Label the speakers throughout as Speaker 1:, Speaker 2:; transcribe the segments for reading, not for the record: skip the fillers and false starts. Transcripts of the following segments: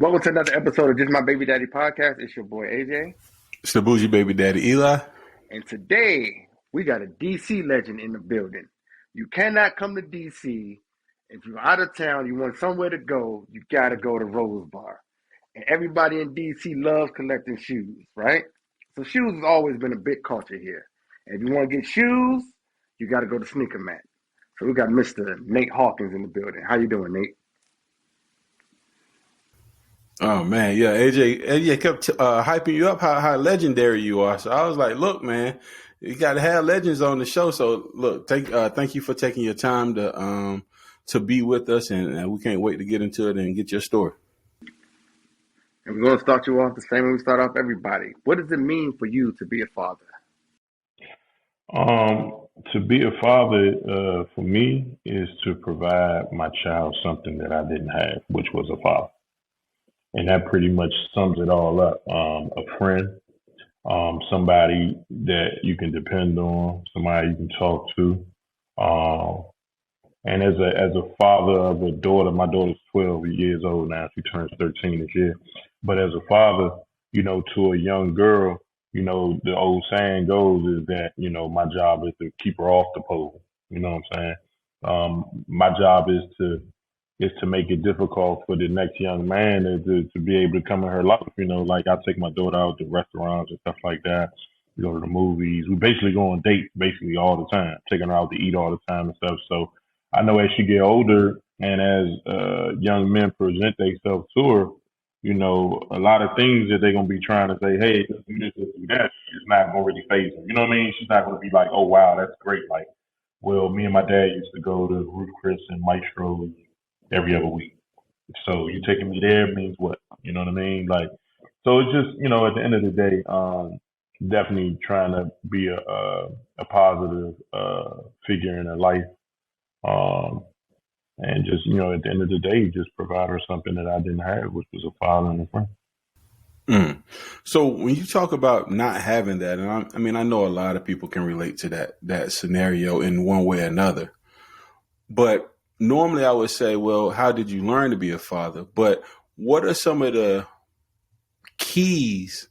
Speaker 1: Welcome to another episode of Just My Baby Daddy podcast. It's your boy AJ.
Speaker 2: It's the bougie baby daddy Eli.
Speaker 1: And today we got a DC legend in the building. You cannot come to DC. If you're out of town, you want somewhere to go, you got to go to Rose Bar. And everybody in DC loves collecting shoes, right? So shoes has always been a big culture here. And if you want to get shoes, you got to go to Sneaker Mat. So we got Mr. Nate Hawkins in the building. How you doing, Nate?
Speaker 2: Oh man, yeah, AJ kept hyping you up how legendary you are. So I was like, look, man, you got to have legends on the show. So look, thank you for taking your time to be with us, and we can't wait to get into it and get your story.
Speaker 1: And we're going to start you off the same way we start off everybody. What does it mean for you to be a father?
Speaker 3: To be a father, for me, is to provide my child something that I didn't have, which was a father. And that pretty much sums it all up. A friend, somebody that you can depend on, somebody you can talk to. And as a father of a daughter, my daughter's 12 years old now. She turns 13 this year. But as a father, to a young girl, the old saying goes is that, my job is to keep her off the pole. You know what I'm saying? My job is to make it difficult for the next young man to be able to come in her life. Like I take my daughter out to restaurants and stuff like that. We go to the movies. We basically go on dates basically all the time, taking her out to eat all the time and stuff. So I know as she get older and as young men present themselves to her, a lot of things that they're going to be trying to say, hey, let's do this, let's do that, is not going to really phase her. You know what I mean? She's not going to be like, oh, wow, that's great. Like, well, me and my dad used to go to Ruth Chris and Maestro every other week. So you taking me there means what? You know what I mean? Like, so it's just, at the end of the day, definitely trying to be a positive figure in her life. And just, at the end of the day, just provide her something that I didn't have, which was a father and a friend.
Speaker 2: Mm. So when you talk about not having that, and I know a lot of people can relate to that scenario in one way or another, but normally I would say, well, how did you learn to be a father? But what are some of the keys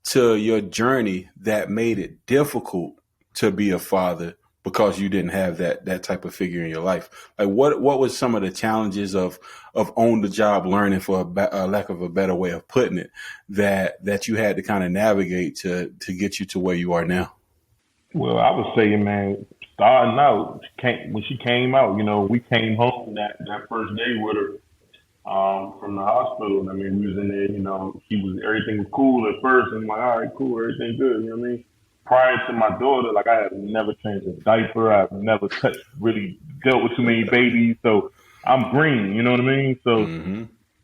Speaker 2: to your journey that made it difficult to be a father because you didn't have that type of figure in your life? Like what was some of the challenges of on the job learning, for a lack of a better way of putting it, that you had to kind of navigate to get you to where you are now?
Speaker 3: Well, I was saying, man, starting out, when she came out, we came home that first day with her from the hospital. I mean, we was in there, everything was cool at first. And I'm like, all right, cool, everything good, you know what I mean? Prior to my daughter, like I have never changed a diaper. I've never really dealt with too many babies. So I'm green, you know what I mean? So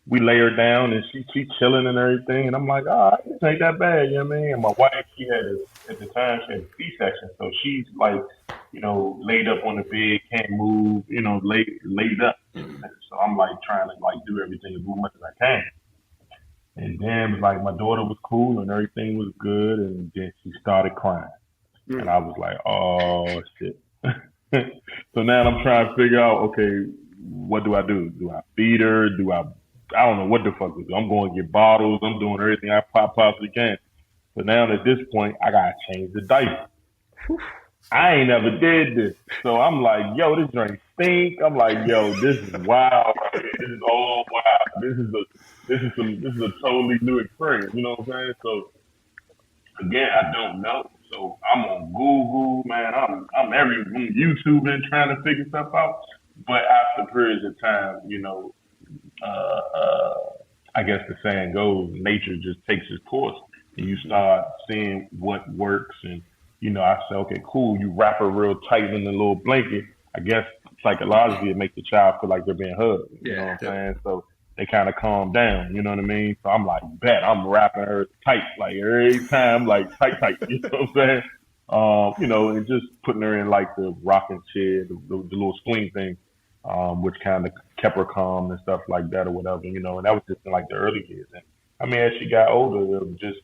Speaker 3: we lay her down and she chilling and everything. And I'm like, all right, this ain't that bad, you know what I mean? And my wife, at the time, she had a C-section. So she's like, laid up on the bed, can't move, laid up. So I'm like trying to do everything as much as I can. And then like my daughter was cool and everything was good. And then she started crying. And I was like, oh shit. So now I'm trying to figure out, okay, what do I do? Do I feed her? I don't know what the fuck to do. I'm going to get bottles. I'm doing everything I possibly can. But now at this point, I got to change the diaper. I ain't never did this. So I'm like, yo, this drink stink. I'm like, yo, this is wild. This is all wild. This is a totally new experience. You know what I'm saying? So again, I don't know. So I'm on Google, man. I'm every YouTube and trying to figure stuff out. But after periods of time, I guess the saying goes, nature just takes its course, and you start seeing what works. And I say, okay, cool. You wrap her real tight in a little blanket. I guess psychologically, it makes the child feel like they're being hugged. You know what I'm saying? So they kind of calm down. You know what I mean? So I'm like, bet I'm wrapping her tight, like every time, like tight. You know what I'm saying? And just putting her in like the rocking chair, the little swing thing. Which kind of kept her calm and stuff like that or whatever, and that was just in like the early years. And I mean, as she got older, it was just,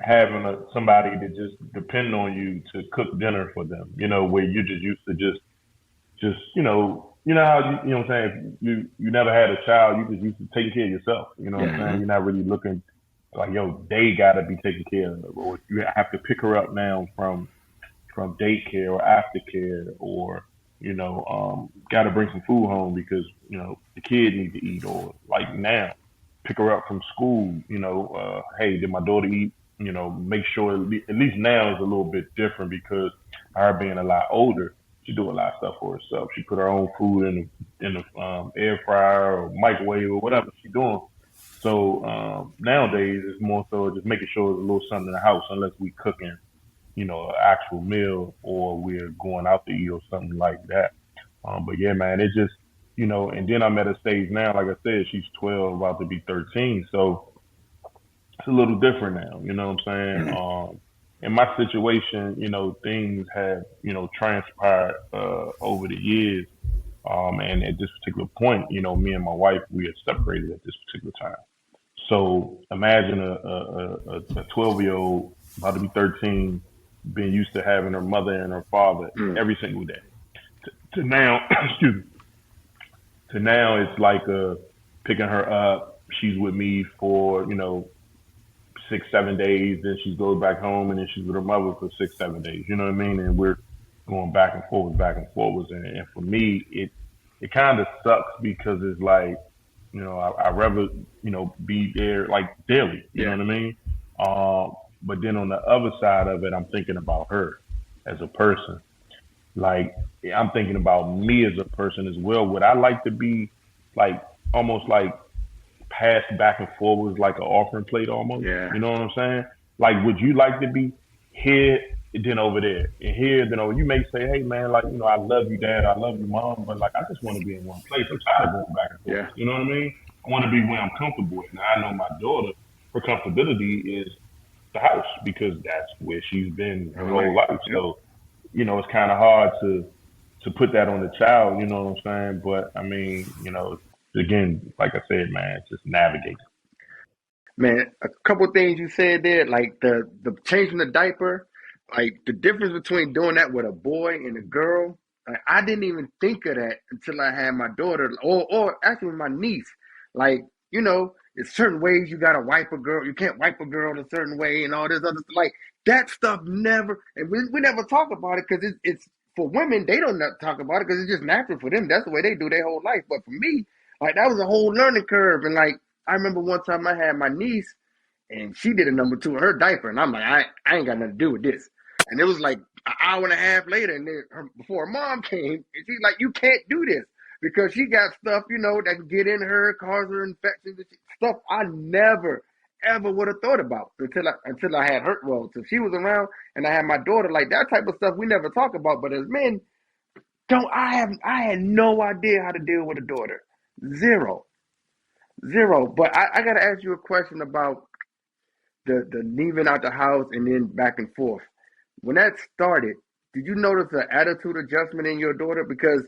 Speaker 3: having somebody to just depend on you to cook dinner for them, where you just used to just you know how you know what I'm saying. You never had a child. You just used to taking care of yourself. You know what I'm
Speaker 1: Yeah.
Speaker 3: saying.
Speaker 2: Hmm.
Speaker 3: You're not really looking like yo. They gotta be taken care of, or you have to pick her up now from daycare or aftercare, or got to bring some food home because the kid needs to eat, or like now, pick her up from school. Hey, did my daughter eat? Make sure at least now is a little bit different because her being a lot older, she do a lot of stuff for herself. She put her own food in the air fryer or microwave or whatever she's doing. So nowadays it's more so just making sure there's a little something in the house, unless we cooking an actual meal or we're going out to eat or something like that. But yeah, man, it just, and then I'm at a stage now, like I said, she's 12, about to be 13. So it's a little different now, you know what I'm saying?
Speaker 2: Hmm.
Speaker 3: In my situation, things have, transpired over the years. And at this particular point, me and my wife, we are separated at this particular time. So imagine a 12-year-old about to be 13, being used to having her mother and her father
Speaker 1: Mm.
Speaker 3: every single day. To now, excuse me, to now it's like picking her up. She's with me for 6, 7 days. Then she goes back home, and then she's with her mother for 6, 7 days. You know what I mean? And we're going back and forwards. And for me, it kind of sucks because it's like I rather be there like daily. You know
Speaker 1: Yeah.
Speaker 3: what I mean? But then on the other side of it, I'm thinking about her as a person. Like I'm thinking about me as a person as well. Would I like to be like almost like passed back and forwards like an offering plate almost?
Speaker 1: Yeah.
Speaker 3: You know what I'm saying? Like, would you like to be here then over there and here then over? You may say, hey man, like I love you, dad, I love you, mom, but like I just want to be in one place. I'm tired of going back and forth.
Speaker 1: Yeah.
Speaker 3: You know what I mean? I want to be where I'm comfortable with. Now I know my daughter, her comfortability is the house because that's where she's been her
Speaker 1: All
Speaker 3: whole
Speaker 1: right.
Speaker 3: life.
Speaker 1: Yep.
Speaker 3: So it's kind of hard to put that on the child. You know what I'm saying? But I mean, again, like I said, man, just navigate.
Speaker 1: Man, a couple things you said there, like the changing the diaper, like the difference between doing that with a boy and a girl. Like, I didn't even think of that until I had my daughter, or actually my niece. Like, there's certain ways you gotta wipe a girl. You can't wipe a girl a certain way, and all this other stuff. Like that stuff never, and we never talk about it because it's for women. They don't talk about it because it's just natural for them. That's the way they do their whole life. But for me, like that was a whole learning curve, and like I remember one time I had my niece and she did a number two in her diaper, and I'm like, I ain't got nothing to do with this. And it was like an hour and a half later, and then before her mom came, and she's like, you can't do this because she got stuff, that can get in her, cause her infections, stuff I never ever would have thought about until I had her. Well, so she was around, and I had my daughter. Like that type of stuff we never talk about. But as men, don't I had no idea how to deal with a daughter, zero, zero. But I got to ask you a question about the leaving out the house and then back and forth. When that started, did you notice an attitude adjustment in your daughter? Because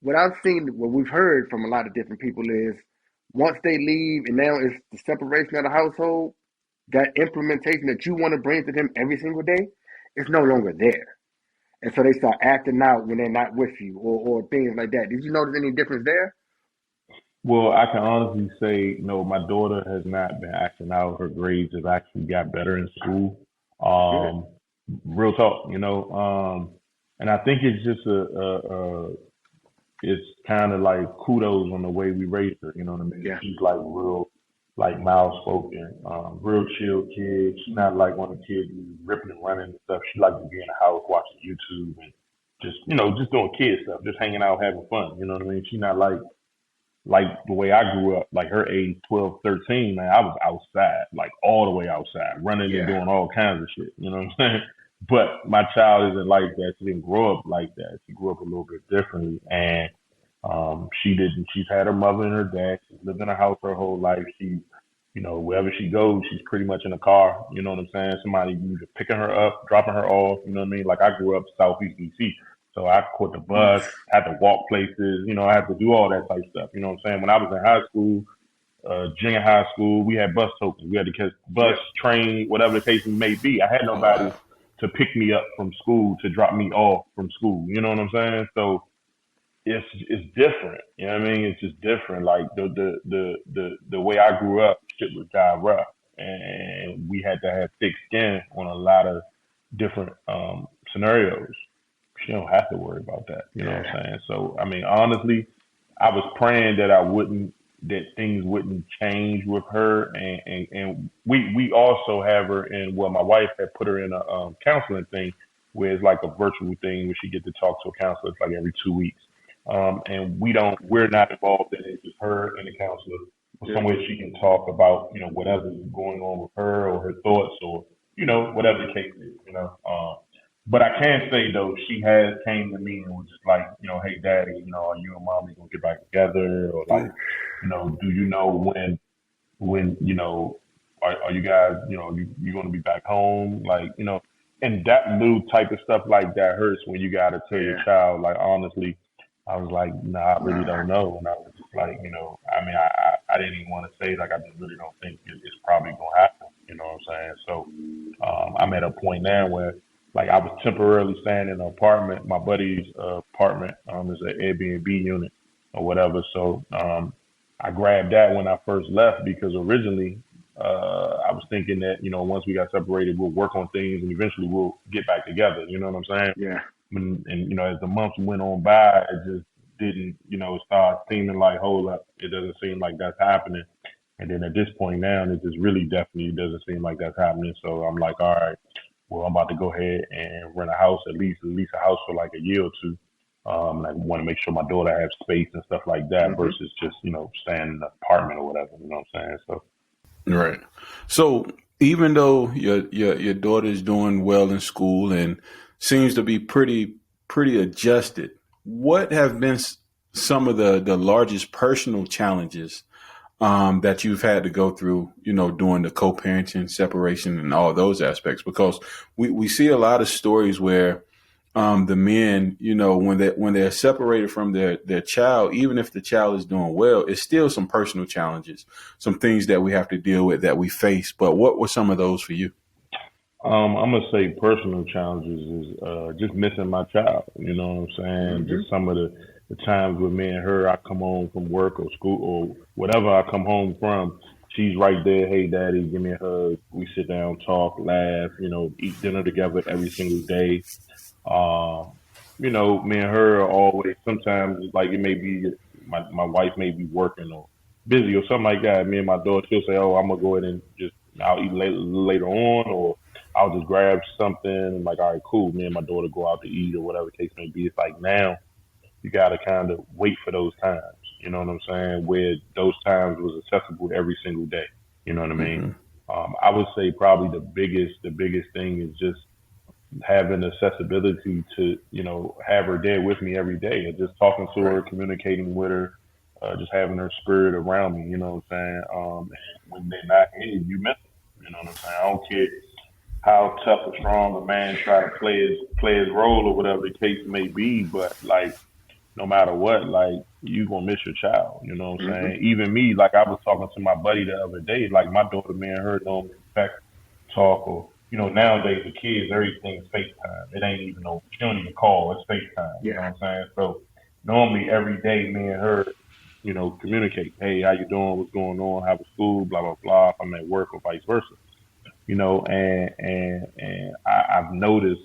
Speaker 1: what I've seen, what we've heard from a lot of different people is once they leave and now it's the separation of the household, that implementation that you want to bring to them every single day is no longer there. And so they start acting out when they're not with you or things like that. Did you notice any difference there?
Speaker 3: Well, I can honestly say, my daughter has not been acting out. Her grades have actually got better in school.
Speaker 1: Good.
Speaker 3: Um, Real talk, and I think it's just it's kind of like kudos on the way we raised her. You know what I mean?
Speaker 1: Yeah.
Speaker 3: She's like real, like mild spoken, real chill kid. She's not like one of the kids who's ripping and running and stuff. She likes to be in the house watching YouTube and just doing kid stuff, just hanging out, having fun. You know what I mean? She's not like the way I grew up, like her age, 12, 13, man, I was outside, like all the way outside, running and
Speaker 1: Yeah.
Speaker 3: doing all kinds of shit. You know what I'm saying? But my child isn't like that. She didn't grow up like that. She grew up a little bit differently. And she didn't, she's had her mother and her dad. She's lived in a house her whole life. She, wherever she goes, she's pretty much in a car. You know what I'm saying? Somebody either picking her up, dropping her off. You know what I mean? Like I grew up Southeast DC. So I caught the bus, had to walk places, I had to do all that type of stuff. You know what I'm saying? When I was in high school, junior high school, we had bus tokens. We had to catch bus,
Speaker 1: Yep.
Speaker 3: train, whatever the case may be. I had
Speaker 2: Oh
Speaker 3: nobody
Speaker 2: wow.
Speaker 3: to pick me up from school to drop me off from school. You know what I'm saying? So it's different. You know what I mean? It's just different. Like the way I grew up, shit was got rough, and we had to have thick skin on a lot of different scenarios. She don't have to worry about that. You know what
Speaker 1: Yeah.
Speaker 3: I'm saying? So I mean, honestly, I was praying that I wouldn't that things wouldn't change with her, and we also have her in, well, my wife had put her in a counseling thing where it's like a virtual thing where she get to talk to a counselor. It's like every 2 weeks. And we're not involved in it. It's just her and the counselor.
Speaker 1: Yeah.
Speaker 3: Somewhere she can talk about, whatever's going on with her or her thoughts or, whatever the case is, but I can say though, she has came to me and was just like, hey daddy, are you and mommy gonna get back together? Or like,
Speaker 2: Ooh,
Speaker 3: do you know when are you guys you going to be back home, like, and that little type of stuff like that hurts when you got to tell your
Speaker 1: Yeah.
Speaker 3: child, like, honestly, I was like, nah, I really
Speaker 1: Nah.
Speaker 3: don't know. And I was just like, I mean, I didn't even want to say, like, I just really don't think it's probably going to happen. You know what I'm saying? So I'm at a point now where, like, I was temporarily staying in an apartment. My buddy's apartment is an Airbnb unit or whatever. So I grabbed that when I first left because originally I was thinking that, once we got separated, we'll work on things and eventually we'll get back together. You know what I'm saying?
Speaker 1: Yeah.
Speaker 3: And as the months went on by, it just didn't, it started seeming like, hold up, it doesn't seem like that's happening. And then at this point now, it just really definitely doesn't seem like that's happening. So I'm like, all right, well, I'm about to go ahead and rent a house, at least a house for like a year or two. And I want to make sure my daughter has space and stuff like that
Speaker 1: Hmm.
Speaker 3: versus just, staying in an apartment or whatever. You know what I'm saying? So
Speaker 2: right. So even though your daughter is doing well in school and seems to be pretty adjusted, what have been some of the largest personal challenges that you've had to go through, during the co-parenting, separation, and all those aspects? Because we see a lot of stories where the men, when they're separated from their child, even if the child is doing well, it's still some personal challenges, some things that we have to deal with that we face. But what were some of those for you?
Speaker 3: I'm gonna say personal challenges is just missing my child. You know what I'm saying?
Speaker 1: Hmm.
Speaker 3: Just some of the times with me and her, I come home from work or school or whatever I come home from, she's right there. Hey, daddy, give me a hug. We sit down, talk, laugh. Eat dinner together every single day. Um, me and her are always. Sometimes it's like it may be my wife may be working or busy or something like that. Me and my daughter, she'll say, "Oh, I'm gonna go ahead and just I'll eat later on," or I'll just grab something. And like, all right, cool. Me and my daughter go out to eat or whatever the case may be. It's like now you gotta kind of wait for those times. You know what I'm saying? Where those times was accessible every single day. You know what I mean?
Speaker 2: Hmm.
Speaker 3: I would say probably the biggest thing is just having accessibility to, have her there with me every day and just talking to
Speaker 2: Right.
Speaker 3: her, communicating with her, just having her spirit around me, you know what I'm saying? And when they're not here, you miss them, you know what I'm saying? I don't care how tough or strong a man try to play his role or whatever the case may be, but like no matter what, like you gonna miss your child, you know what I'm
Speaker 1: Hmm.
Speaker 3: saying? Even me, like I was talking to my buddy the other day, like my daughter, me and her don't expect talk or nowadays the kids everything is FaceTime. It ain't even no she don't even call, it's FaceTime, you know
Speaker 1: Yeah.
Speaker 3: what I'm saying? So normally every day me and her, communicate, hey, how you doing, what's going on, how was school, blah blah blah, if I'm at work or vice versa. I've noticed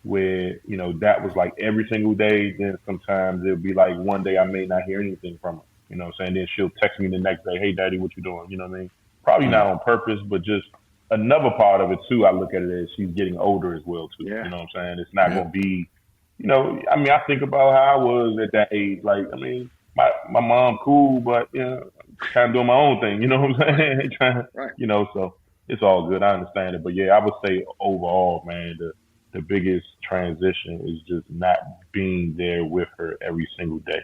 Speaker 3: where, that was like every single day, then sometimes it'll be like one day I may not hear anything from her. You know what I'm saying? Then she'll text me the next day, hey daddy, what you doing? You know what I mean? Probably not
Speaker 2: Mm.
Speaker 3: on purpose, but just another part of it too, I look at it as she's getting older as well too.
Speaker 1: Yeah.
Speaker 3: You know what I'm saying? It's not
Speaker 2: Yeah.
Speaker 3: gonna be, I mean, I think about how I was at that age. Like, I mean, my mom cool, but kind of doing my own thing. You know what I'm
Speaker 1: Right.
Speaker 3: saying? Trying,
Speaker 1: Right.
Speaker 3: so it's all good. I understand it, but yeah, I would say overall, man, the biggest transition is just not being there with her every single day.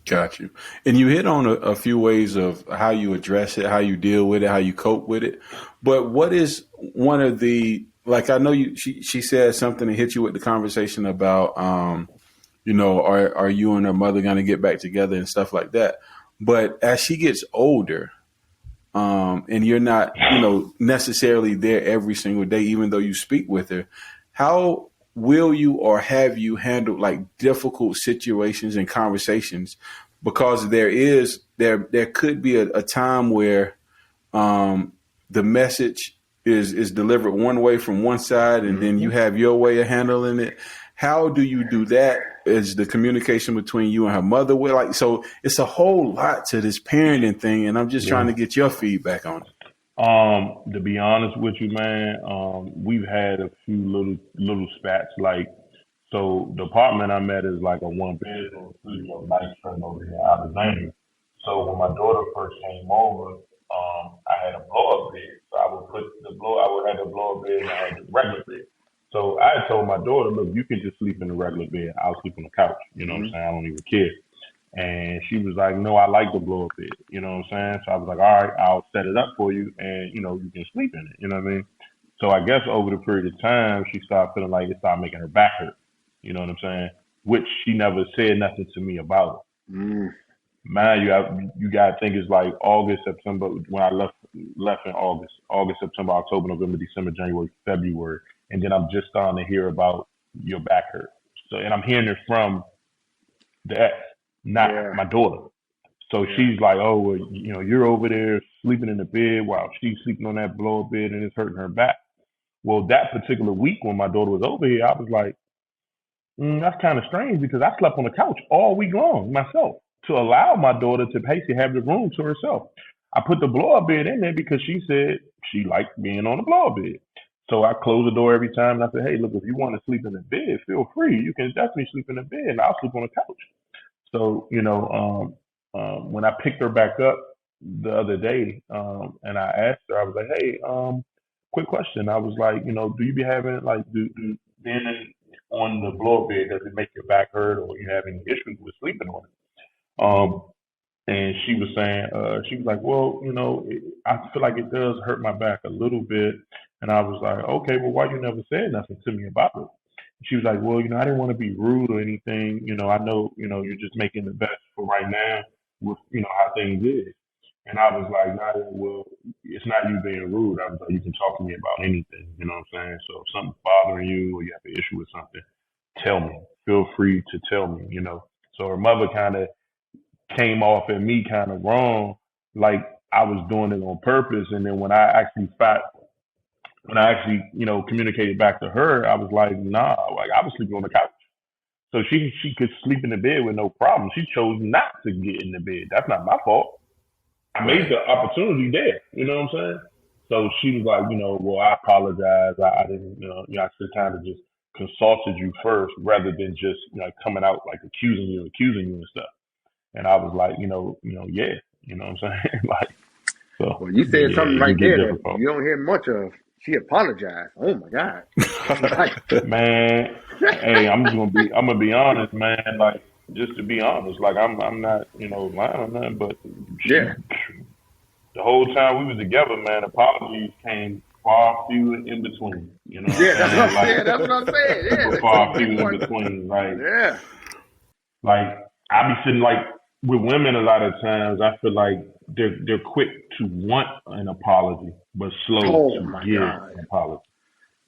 Speaker 2: Got you. And you hit on a few ways of how you address it, how you deal with it, how you cope with it. But what is one of the, like, I know she said something and hit you with the conversation about, are you and her mother going to get back together and stuff like that. But as she gets older, and you're not, necessarily there every single day, even though you speak with her, how will you or have you handled like difficult situations and conversations? Because there could be a time where the message is delivered one way from one side, and then you have your way of handling it. How do you do that? Is the communication between you and her mother? So it's a whole lot to this parenting thing, and I'm just trying to get your feedback on it.
Speaker 3: To be honest with you, man, we've had a few little spats. Like, so the apartment I'm at is like a one bedroom, studio, nice friend over here out of Alexandria. So when my daughter first came over, I had a blow up bed. So I would have the blow up bed and I had the regular bed. So I had told my daughter, look, you can just sleep in the regular bed. I'll sleep on the couch. You know what I'm saying? I don't even care. And she was like, no, I like the blow up bed. You know what I'm saying? So I was like, all right, I'll set it up for you and, you can sleep in it. You know what I mean? So I guess over the period of time, she started feeling like it started making her back hurt. You know what I'm saying? Which she never said nothing to me about. Mind you got to think it's like August, September, when I left in August, September, October, November, December, January, February. And then I'm just starting to hear about your back hurt. So, and I'm hearing it from the ex, not my daughter. So she's like, oh, well, you're over there sleeping in the bed while she's sleeping on that blow up bed and it's hurting her back. Well, that particular week when my daughter was over here, I was like, that's kind of strange because I slept on the couch all week long myself to allow my daughter to basically have the room to herself. I put the blow up bed in there because she said she liked being on the blow up bed. So I close the door every time and I said, hey, look, if you want to sleep in the bed, feel free. You can definitely sleep in the bed and I'll sleep on the couch. So, when I picked her back up the other day, and I asked her, I was like, hey, quick question. I was like, do you be having like, do being on the blow up bed, does it make your back hurt or you have any issues with sleeping on it? And she was saying, she was like, well, I feel like it does hurt my back a little bit. And I was like, okay, well, why you never said nothing to me about it? She was like, well, I didn't want to be rude or anything. I know, you're just making the best for right now with, how things is. And I was like, nah, well, it's not you being rude. I was like, you can talk to me about anything. You know what I'm saying? So if something's bothering you or you have an issue with something, tell me. Feel free to tell me, So her mother kind of came off at me kind of wrong, like I was doing it on purpose. And then when I actually communicated back to her, I was like, nah, like I was sleeping on the couch. So she could sleep in the bed with no problem. She chose not to get in the bed. That's not my fault. I made the opportunity there. You know what I'm saying? So she was like, well, I apologize. I didn't, I should kind of just consulted you first rather than just coming out like accusing you and stuff. And I was like, yeah, you know what I'm saying? Like, so.
Speaker 1: Well, you said something right there
Speaker 3: difficult.
Speaker 1: that you don't hear much of. She apologized. Oh my God.
Speaker 3: Man, hey, I'm gonna be honest, man. Like, just to be honest, like I'm not, lying on nothing, but the whole time we was together, man, apologies came far few in between. You know what I'm saying?
Speaker 1: That's what I'm saying. Yeah,
Speaker 3: far few in between. Like I be sitting like with women a lot of times. I feel like they're quick to want an apology, but slow to give an apology.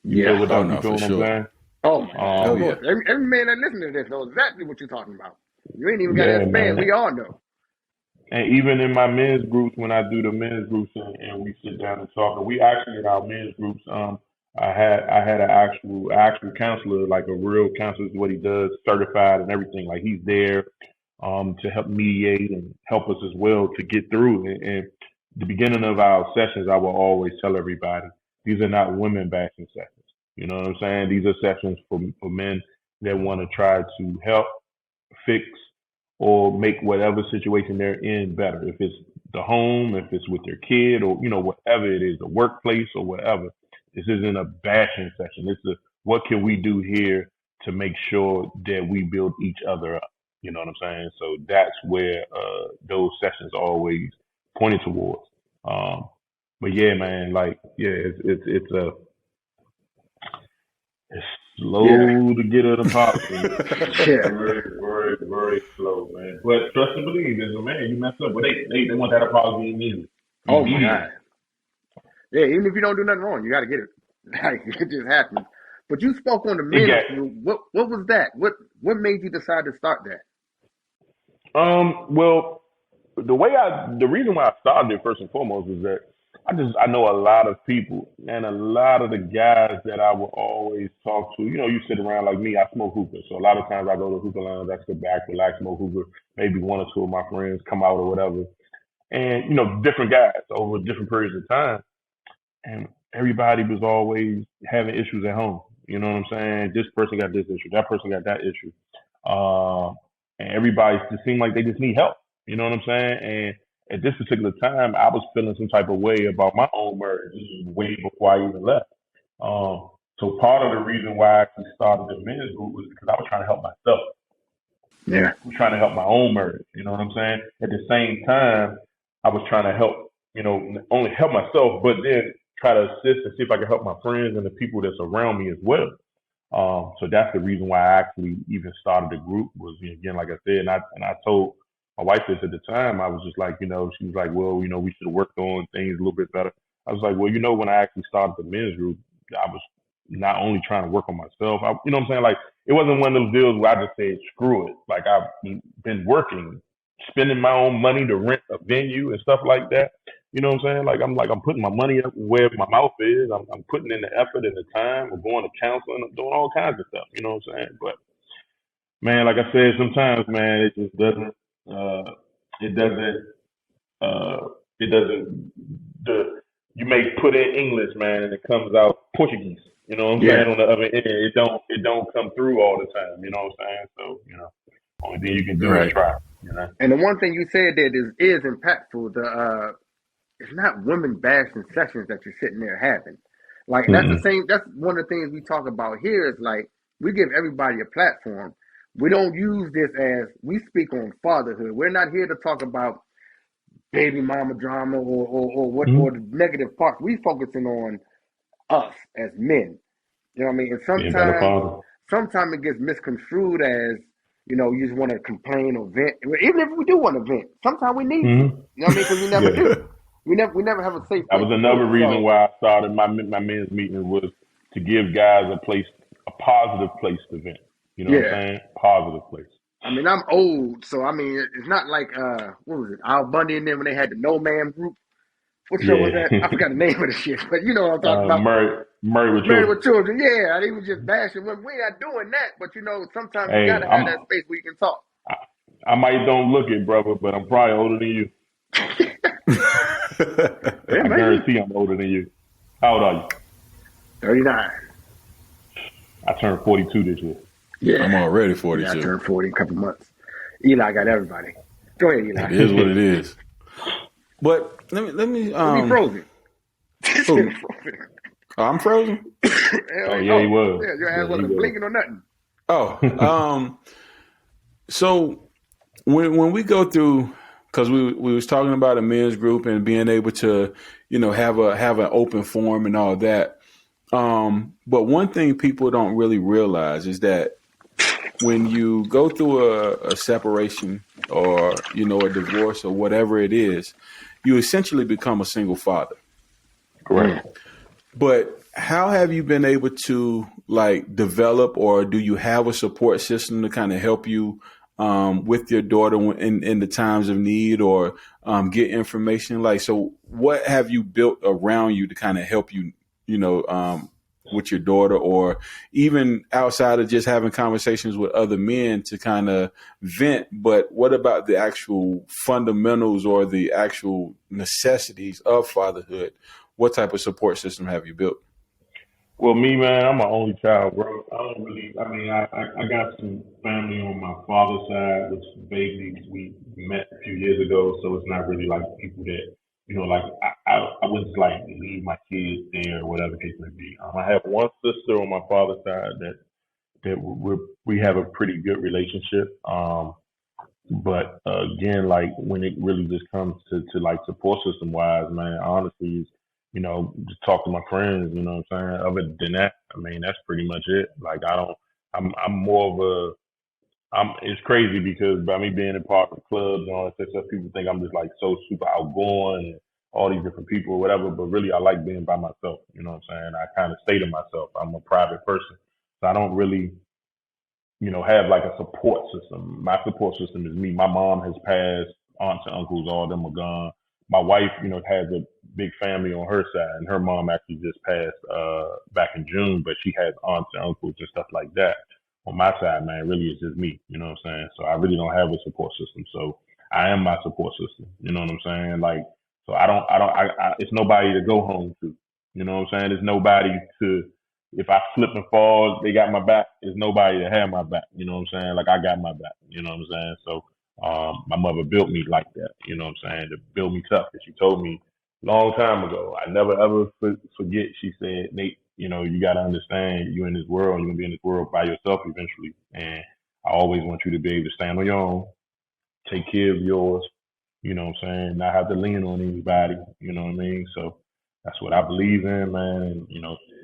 Speaker 3: You feel what I'm saying?
Speaker 1: Oh, yeah. Every man that listens to this knows exactly what you're talking about. You ain't even got to explain. We all know.
Speaker 3: And even in my men's groups, when I do the men's groups and we sit down and talk, and we actually in our men's groups, I had an actual counselor, like a real counselor is what he does, certified and everything. Like he's there to help mediate and help us as well to get through. And the beginning of our sessions, I will always tell everybody, these are not women bashing sessions. You know what I'm saying? These are sessions for men that want to try to help fix or make whatever situation they're in better. If it's the home, if it's with their kid, or whatever it is, the workplace or whatever. This isn't a bashing session. It's a what can we do here to make sure that we build each other up. You know what I'm saying? So that's where those sessions are always pointed towards. But yeah, man, like it's slow to get an apology. Very, very, very slow, man. But trust and believe, as a man, you messed up. But they want that apology immediately.
Speaker 1: Oh my God. Yeah, even if you don't do nothing wrong, you got to get it. Like it just happens. But you spoke on the
Speaker 3: It
Speaker 1: men's
Speaker 3: got
Speaker 1: group. What was that? What made you decide to start that?
Speaker 3: well, the reason why I started it first and foremost is that I know a lot of people and a lot of the guys that I will always talk to. You sit around like me. I smoke hookah, so a lot of times I go to hookah lounge. I sit back, relax, smoke hookah. Maybe one or two of my friends come out or whatever, and different guys over different periods of time, and everybody was always having issues at home. You know what I'm saying? This person got this issue, that person got that issue, uh, and everybody just seemed like they just need help. You know what I'm saying? And at this particular time, I was feeling some type of way about my own marriage way before I even left. So part of the reason why I actually started the men's group was because I was trying to help myself.
Speaker 1: Yeah,
Speaker 3: I was trying to help my own marriage. You know what I'm saying? At the same time, I was trying to help, only help myself, but then try to assist and see if I could help my friends and the people that's around me as well. So that's the reason why I actually even started the group was, again, like I said, and I told my wife this at the time. I was just like, she was like, well, we should have worked on things a little bit better. I was like, well, when I actually started the men's group, I was not only trying to work on myself. You know what I'm saying? Like, it wasn't one of those deals where I just said, screw it. Like, I've been working, spending my own money to rent a venue and stuff like that. You know what I'm saying? I'm putting my money up where my mouth is. I'm putting in the effort and the time. I'm going to counseling. I'm doing all kinds of stuff. You know what I'm saying? But man, like I said, sometimes, man, it just doesn't. It doesn't. It doesn't. The You may put in English, man, and it comes out Portuguese. You know what I'm
Speaker 1: yeah.
Speaker 3: saying? On the other end, it don't come through all the time. You know what I'm saying? So only thing you can do is
Speaker 2: Right.
Speaker 3: try. You know.
Speaker 1: And the one thing you said that is impactful. It's not women bashing sessions that you're sitting there having. Like that's the
Speaker 3: Mm-mm.
Speaker 1: same. That's one of the things we talk about here. Is like we give everybody a platform. We don't use this as we speak on fatherhood. We're not here to talk about baby mama drama or
Speaker 3: Mm-hmm.
Speaker 1: the negative parts. We focusing on us as men. You know what I mean? And
Speaker 3: Being better father.
Speaker 1: sometimes it gets misconstrued as you just want to complain or vent. Even if we do want to vent, sometimes we need to.
Speaker 3: Mm-hmm.
Speaker 1: You know what I mean? Because we never
Speaker 3: Yeah.
Speaker 1: do. We never have a safe
Speaker 3: That
Speaker 1: place
Speaker 3: was
Speaker 1: to do
Speaker 3: another
Speaker 1: it.
Speaker 3: reason
Speaker 1: So
Speaker 3: why I started my men's meeting was to give guys a positive place to vent. You know what I'm
Speaker 1: yeah,
Speaker 3: saying? Positive place.
Speaker 1: I mean I'm old, so I mean it's not like what was it? Al Bundy and them when they had the No Man Group. What show was
Speaker 3: Yeah.
Speaker 1: that? I forgot the name of the shit, but you know what I'm talking about.
Speaker 3: Murray with
Speaker 1: Married
Speaker 3: children.
Speaker 1: with Children, yeah, they was just bashing women. We not doing that, but sometimes you
Speaker 3: Hey,
Speaker 1: gotta have that space where you can talk.
Speaker 3: I, I might don't look it, brother, but I'm probably older than you.
Speaker 1: Yeah,
Speaker 3: I
Speaker 1: maybe
Speaker 3: guarantee I'm older than you. How old are you?
Speaker 1: 39.
Speaker 3: I turned 42 this year.
Speaker 2: I'm
Speaker 1: Yeah,
Speaker 2: already
Speaker 1: yeah, I
Speaker 2: 42.
Speaker 1: turned 40 in a couple months. Eli got everybody. Go ahead,
Speaker 2: It
Speaker 1: Eli.
Speaker 2: is what it is. But let me
Speaker 1: We'll be frozen.
Speaker 2: oh, I'm frozen.
Speaker 3: Oh
Speaker 1: Hell,
Speaker 3: yeah, he
Speaker 1: oh,
Speaker 3: was.
Speaker 1: yeah, your ass
Speaker 3: Yeah, he
Speaker 1: wasn't
Speaker 3: was.
Speaker 1: blinking or nothing.
Speaker 2: Oh, so when we go through, because we was talking about a men's group and being able to have an open forum and all that. But one thing people don't really realize is that when you go through a separation or a divorce or whatever it is, you essentially become a single father.
Speaker 3: Correct.
Speaker 2: But how have you been able to develop, or do you have a support system to kind of help you with your daughter in the times of need, or get information? So what have you built around you to kind of help you, with your daughter, or even outside of just having conversations with other men to kind of vent? But what about the actual fundamentals or the actual necessities of fatherhood? What type of support system have you built?
Speaker 3: Well, me, man, I'm an only child, bro. I don't really. I mean, I got some family on my father's side, which vaguely we met a few years ago. So it's not really like people that like I wouldn't just like leave my kids there or whatever the case may be. I have one sister on my father's side that we have a pretty good relationship. But again, like when it really just comes to like support system wise, man, honestly, is just talk to my friends. You know what I'm saying? Other than that, I mean, that's pretty much it. Like I don't, I'm more of a. It's crazy because by me being a part of clubs and all that stuff, people think I'm just like so super outgoing all these different people or whatever. But really, I like being by myself. You know what I'm saying? I kind of stay to myself. I'm a private person, so I don't really have like a support system. My support system is me. My mom has passed, aunts and uncles, all of them are gone. My wife, has a big family on her side, and her mom actually just passed back in June, but she has aunts and uncles and stuff like that. On my side, man, really it's just me. You know what I'm saying? So I really don't have a support system. So I am my support system. You know what I'm saying? Like, so it's nobody to go home to. You know what I'm saying? It's nobody to if I slip and fall, they got my back. There's nobody to have my back. You know what I'm saying? Like I got my back. You know what I'm saying? So my mother built me like that. You know what I'm saying? To build me tough. And she told me a long time ago. I never ever forget. She said, Nate, you got to understand. You in this world. You're gonna be in this world by yourself eventually. And I always want you to be able to stand on your own, take care of yours. You know what I'm saying? Not have to lean on anybody. You know what I mean? So that's what I believe in, man. And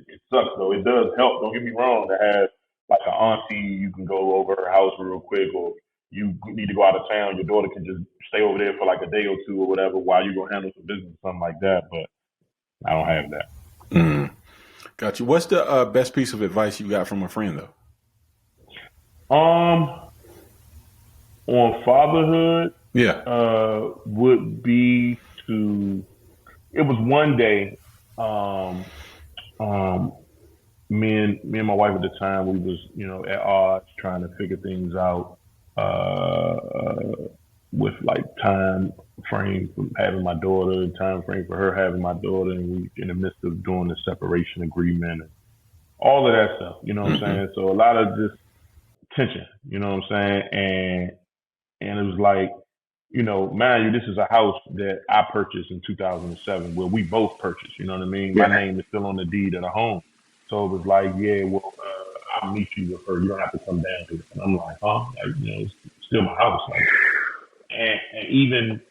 Speaker 3: it sucks though. It does help. Don't get me wrong. To have like an auntie, you can go over her house real quick, or you need to go out of town. Your daughter can just stay over there for like a day or two or whatever while you go handle some business or something like that. But I don't have that.
Speaker 2: Mm. Got you. What's the best piece of advice you got from a friend, though?
Speaker 3: Um, on fatherhood,
Speaker 2: Yeah.
Speaker 3: would be to. It was one day. Um, um, me and my wife at the time, we was at odds trying to figure things out with like time frame for having my daughter and time frame for her having my daughter, and we in the midst of doing the separation agreement and all of that stuff. You know what I'm
Speaker 2: Mm-hmm.
Speaker 3: saying? So a lot of just tension. You know what I'm saying? And it was like, mind you, this is a house that I purchased in 2007, where we both purchased. You know what I mean? My
Speaker 1: Yeah.
Speaker 3: name is still on the deed of the home, so it was like, yeah, well, I'll meet you with her. You don't have to come down here. And I'm like, huh? Like, it's still my house. Like, and even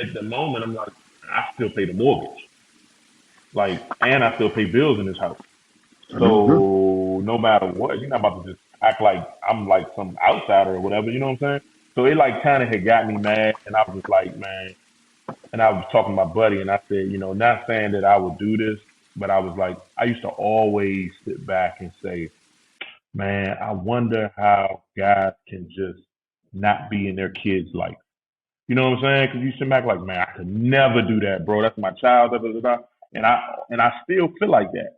Speaker 3: at the moment, I'm like, I still pay the mortgage, like, and I still pay bills in this house.
Speaker 1: Mm-hmm.
Speaker 3: So no matter what, you're not about to just act like I'm like some outsider or whatever. You know what I'm saying? So it like kind of had got me mad, and I was just like, man. And I was talking to my buddy, and I said, not saying that I would do this, but I was like, I used to always sit back and say, man, I wonder how guys can just not be in their kids' life. You know what I'm saying? Because you sit back like, man, I could never do that, bro. That's my child. Da, da, da, da. And I still feel like that.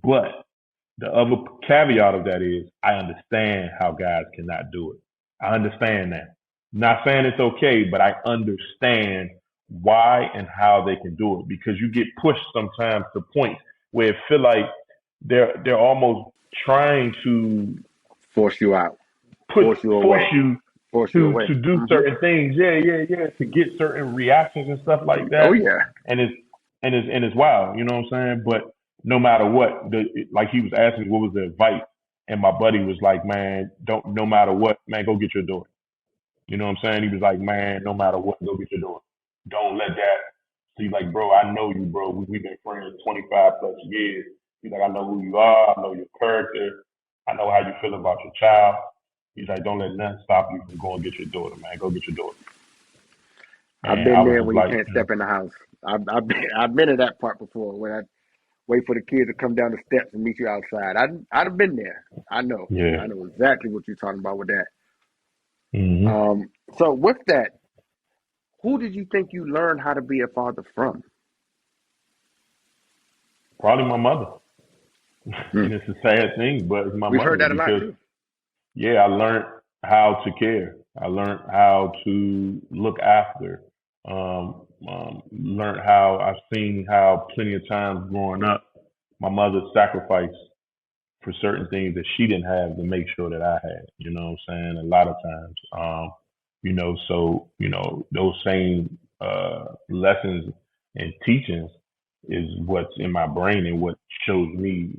Speaker 3: But the other caveat of that is I understand how guys cannot do it. I understand that. Not saying it's okay, but I understand why and how they can do it, because you get pushed sometimes to points where it feel like they're almost trying to
Speaker 1: Force you out.
Speaker 3: put
Speaker 1: Force you
Speaker 3: force
Speaker 1: away.
Speaker 3: you
Speaker 1: Force you
Speaker 3: to
Speaker 1: away.
Speaker 3: do
Speaker 1: Mm-hmm.
Speaker 3: certain things. Yeah, yeah, yeah, to get certain reactions and stuff like
Speaker 1: Oh
Speaker 3: that.
Speaker 1: yeah.
Speaker 3: And it's wild, you know what I'm saying? But no matter what, like he was asking what was the advice, and my buddy was like, man, don't no matter what, man, go get your daughter. You know what I'm saying? He was like, man, no matter what, go get your daughter. Don't let that. So he's like, bro, I know you, bro. We've been friends 25 plus years. He's like, I know who you are. I know your character. I know how you feel about your child. He's like, don't let nothing stop you from going get your daughter, man. Go get your daughter.
Speaker 1: I've
Speaker 3: And I
Speaker 1: been
Speaker 3: was
Speaker 1: there
Speaker 3: just
Speaker 1: when you
Speaker 3: like,
Speaker 1: can't step in the house. I've been in that part before when I wait for the kids to come down the steps and meet you outside. I'd have been there. I know.
Speaker 3: yeah.
Speaker 1: I know exactly what you're talking about with that.
Speaker 3: Hmm.
Speaker 1: So with that, who did you think you learned how to be a father from?
Speaker 3: Probably my mother.
Speaker 1: Hmm.
Speaker 3: And it's a sad thing, but it's my
Speaker 1: We've heard
Speaker 3: mother
Speaker 1: that a lot
Speaker 3: because,
Speaker 1: too.
Speaker 3: yeah, I learned how to care. I learned how to look after. Learned how I've seen how plenty of times growing up, my mother sacrificed for certain things that she didn't have to make sure that I had. You know what I'm saying? A lot of times, so those same lessons and teachings is what's in my brain and what shows me.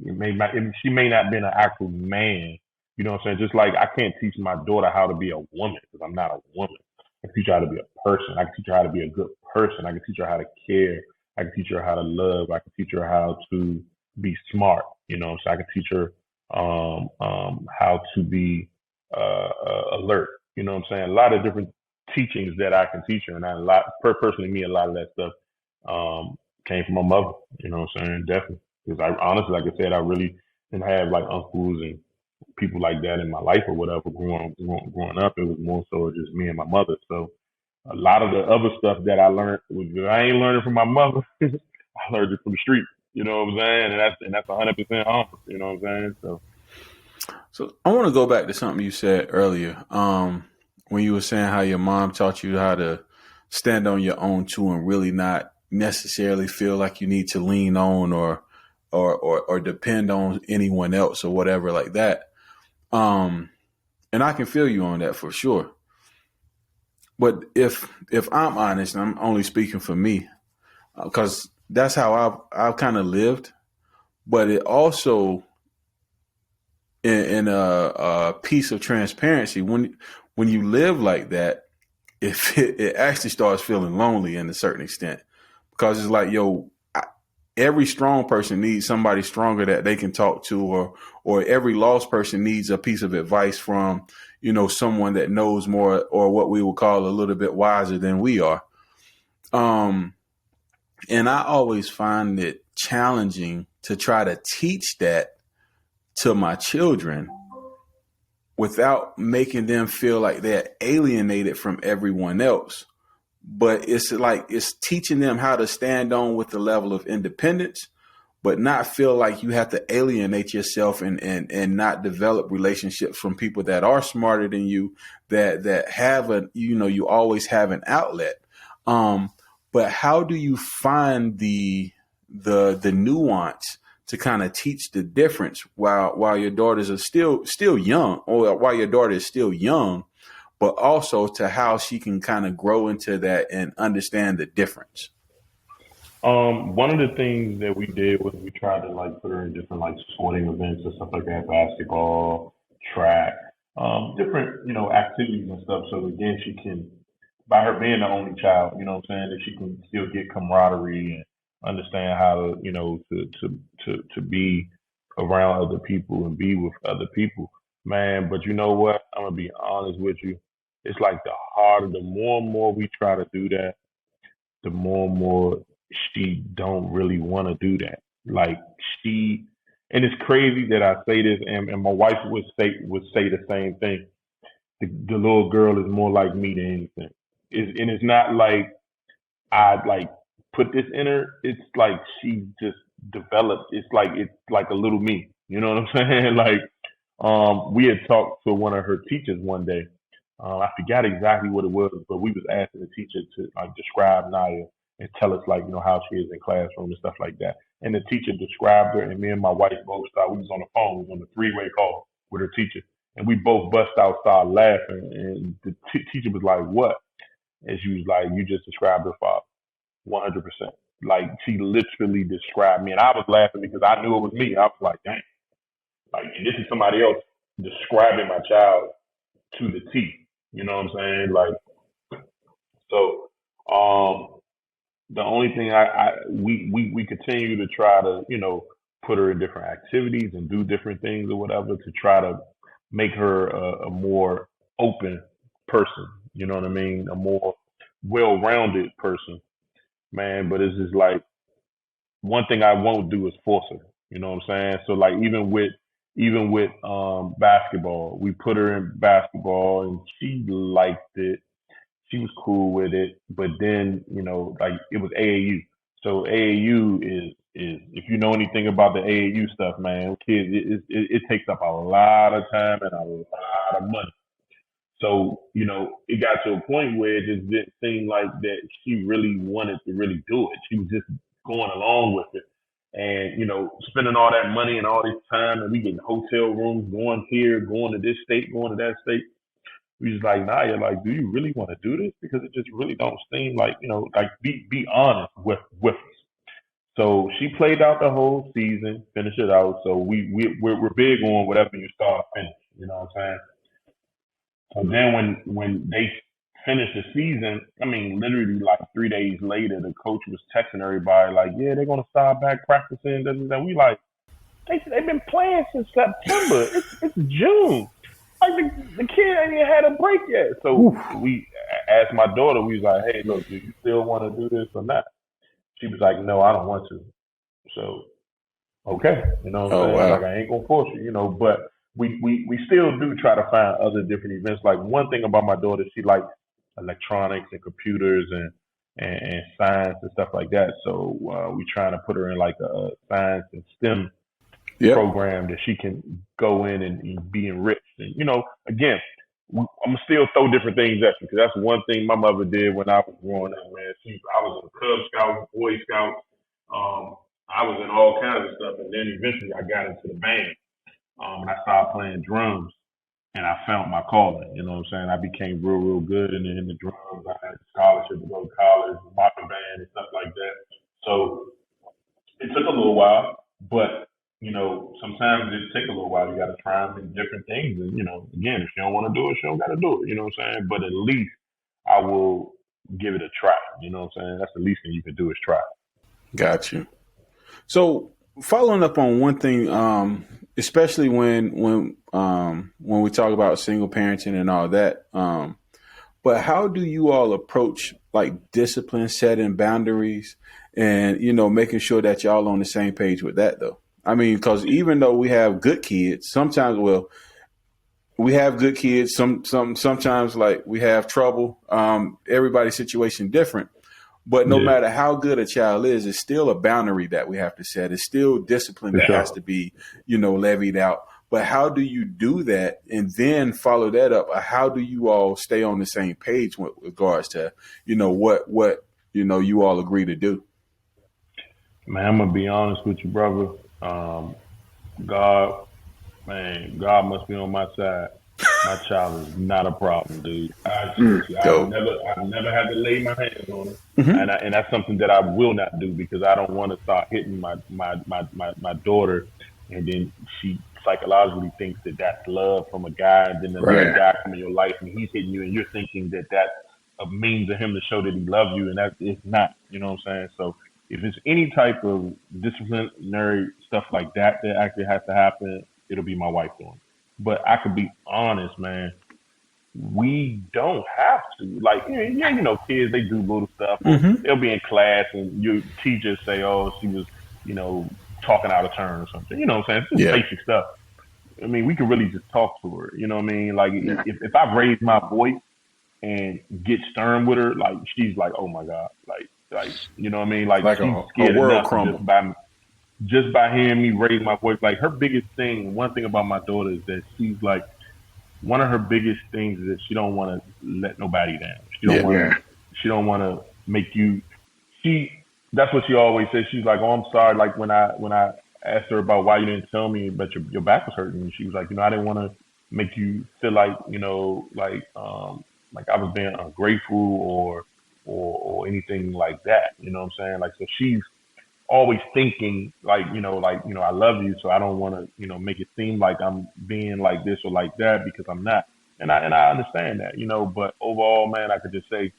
Speaker 3: She may not been an actual man. You know what I'm saying? Just like I can't teach my daughter how to be a woman because I'm not a woman. I can teach her how to be a person. I can teach her how to be a good person. I can teach her how to care. I can teach her how to love. I can teach her how to be smart. So I can teach her how to be alert. You know what I'm saying? A lot of different teachings that I can teach her, and personally, me, a lot of that stuff came from my mother. You know what I'm saying? Definitely. Because I honestly, like I said, I really didn't have like uncles and people like that in my life or whatever growing up. It was more so just me and my mother. So a lot of the other stuff that I learned I ain't learning from my mother. I learned it from the street. You know what I'm saying? And that's 100% honest. You know what I'm saying? So
Speaker 2: So I want to go back to something you said earlier. When you were saying how your mom taught you how to stand on your own too, and really not necessarily feel like you need to lean on or depend on anyone else or whatever like that. Um, and I can feel you on that for sure. But if I'm honest, and I'm only speaking for me, because that's how I've kind of lived. But it also in a piece of transparency when you live like that, it actually starts feeling lonely in a certain extent because it's like every strong person needs somebody stronger that they can talk to, or every lost person needs a piece of advice from someone that knows more, or what we would call a little bit wiser than we are. Um, and I always find it challenging to try to teach that to my children without making them feel like they're alienated from everyone else. But it's like it's teaching them how to stand on with the level of independence, but not feel like you have to alienate yourself and not develop relationships from people that are smarter than you, that have you always have an outlet. But how do you find the nuance to kind of teach the difference while your daughters are still young, or while your daughter is still young, but also to how she can kind of grow into that and understand the difference?
Speaker 3: one of the things that we did was we tried to like put her in different like sporting events and stuff like that, basketball, track, different, activities and stuff. So again, she can, by her being the only child, you know what I'm saying, that she can still get camaraderie and understand how to, to be around other people and be with other people. Man, but you know what? I'm gonna be honest with you. It's like the more and more we try to do that, the more and more she don't really want to do that. Like she, and it's crazy that I say this, and my wife would say the same thing. The little girl is more like me than anything. And it's not like I like put this in her. It's like she just developed. It's like a little me. You know what I'm saying? Like we had talked to one of her teachers one day. I forgot exactly what it was, but we was asking the teacher to like describe Naya and tell us like how she is in classroom and stuff like that. And the teacher described her, and me and my wife both started. We was on the phone, we was on the three-way call with her teacher, and we both bust out, started laughing. And the teacher was like, "What?" And she was like, "You just described her father, 100%." Like she literally described me, and I was laughing because I knew it was me. I was like, "Dang!" Like, and this is somebody else describing my child to the T. You know what I'm saying? Like, so the only thing we continue to try to put her in different activities and do different things or whatever to try to make her a more open person. You know what I mean? A more well-rounded person, man. But it's just like one thing I won't do is force her. You know what I'm saying? So like even with basketball, we put her in basketball and she liked it. She was cool with it, but then like it was AAU. So AAU is if you know anything about the AAU stuff, man, kids, it takes up a lot of time and a lot of money. So it got to a point where it just didn't seem like that she really wanted to really do it. She was just going along with it, and spending all that money and all this time, and we getting hotel rooms, going here, going to this state, going to that state. We was like, nah, you're like, do you really want to do this? Because it just really don't seem like, like be honest with us. So she played out the whole season, finished it out. So we're big on whatever you start, finish. You know what I'm saying? So then when they finished the season, I mean, literally like 3 days later, the coach was texting everybody like, yeah, they're gonna start back practicing. And we like, they've been playing since September. It's June. Like the kid ain't even had a break yet. So
Speaker 2: Oof.
Speaker 3: we asked my daughter. We was like, "Hey, look, do you still want to do this or not?" She was like, no, I don't want to. So okay, you know what I'm
Speaker 2: Oh
Speaker 3: saying? Like
Speaker 2: wow.
Speaker 3: I ain't gonna force you, you know, but we still do try to find other different events. Like one thing about my daughter, she likes electronics and computers and science and stuff like that. So we trying to put her in like a science and STEM
Speaker 2: Yep.
Speaker 3: program that she can go in and be enriched. And you know, again, I'm gonna still throw different things at you because that's one thing my mother did when I was growing up. Man, I was in Cub Scouts, Boy Scouts. Um, I was in all kinds of stuff, and then eventually I got into the band, and I started playing drums. And I found my calling, you know what I'm saying? I became real good in the drums. I had a scholarship to go to college, marching band and stuff like that. So it took a little while, but you know, sometimes it take a little while. You got to try them in different things, and you know, again, if she don't want to do it, she don't got to do it. You know what I'm saying? But at least I will give it a try. You know what I'm saying? That's the least thing you can do is try.
Speaker 2: Got you. So following up on one thing, especially when we talk about single parenting and all that, but how do you all approach like discipline, setting boundaries, and making sure that y'all on the same page with that though? I mean, because even though we have good kids, sometimes we have good kids. Sometimes like we have trouble. Everybody's situation different. But no
Speaker 3: Yeah,
Speaker 2: matter how good a child is, it's still a boundary that we have to set. It's still discipline
Speaker 3: for
Speaker 2: that has
Speaker 3: sure.
Speaker 2: to be, levied out. But how do you do that and then follow that up? Or how do you all stay on the same page with regards to, what you all agree to do?
Speaker 3: Man, I'm gonna be honest with you, brother. Um, God, man, God must be on my side. My child is not a problem, dude. I
Speaker 1: Mm.
Speaker 3: seriously,
Speaker 2: Dope.
Speaker 3: I've never had to lay my hands on her,
Speaker 2: Hmm.
Speaker 3: and that's something that I will not do because I don't want to start hitting my daughter, and then she psychologically thinks that that's love from a guy, and then another
Speaker 2: Right.
Speaker 1: Yeah.
Speaker 3: guy come in your life and he's hitting you, and you're thinking that that's a means of him to show that he loves you, and that it's not. You know what I'm saying? So if it's any type of disciplinary stuff like that that actually has to happen, it'll be my wife doing it. But I could be honest, man. We don't have to. Like, yeah, you know, kids they do little stuff, or
Speaker 2: Hmm.
Speaker 3: they'll be in class and your teachers say, "Oh, she was, you know, talking out of turn or something." You know what I'm saying? It's just
Speaker 2: Yeah.
Speaker 3: basic stuff. I mean, we can really just talk to her. You know what I mean? Like,
Speaker 1: Yeah.
Speaker 3: if I raise my voice and get stern with her, like she's like, "Oh my god," like you know what I mean? Like
Speaker 2: Like
Speaker 3: she's
Speaker 2: a
Speaker 3: scared
Speaker 2: world
Speaker 3: enough
Speaker 2: crumble.
Speaker 3: just by hearing me raise my voice. Like her biggest thing, one thing about my daughter is that she's like one of her biggest things is that she don't want to let nobody down.
Speaker 2: Yeah.
Speaker 1: Yeah.
Speaker 3: She don't want to make you. She that's what she always says. She's like, oh, I'm sorry. Like when I asked her about why you didn't tell me, but your back was hurting, and she was like, you know, I didn't want to make you feel like like I was being ungrateful or anything like that. You know what I'm saying? Like so she's always thinking like I love you, so I don't want to make it seem like I'm being like this or like that because I'm not. And I understand that, but overall, man, I could just say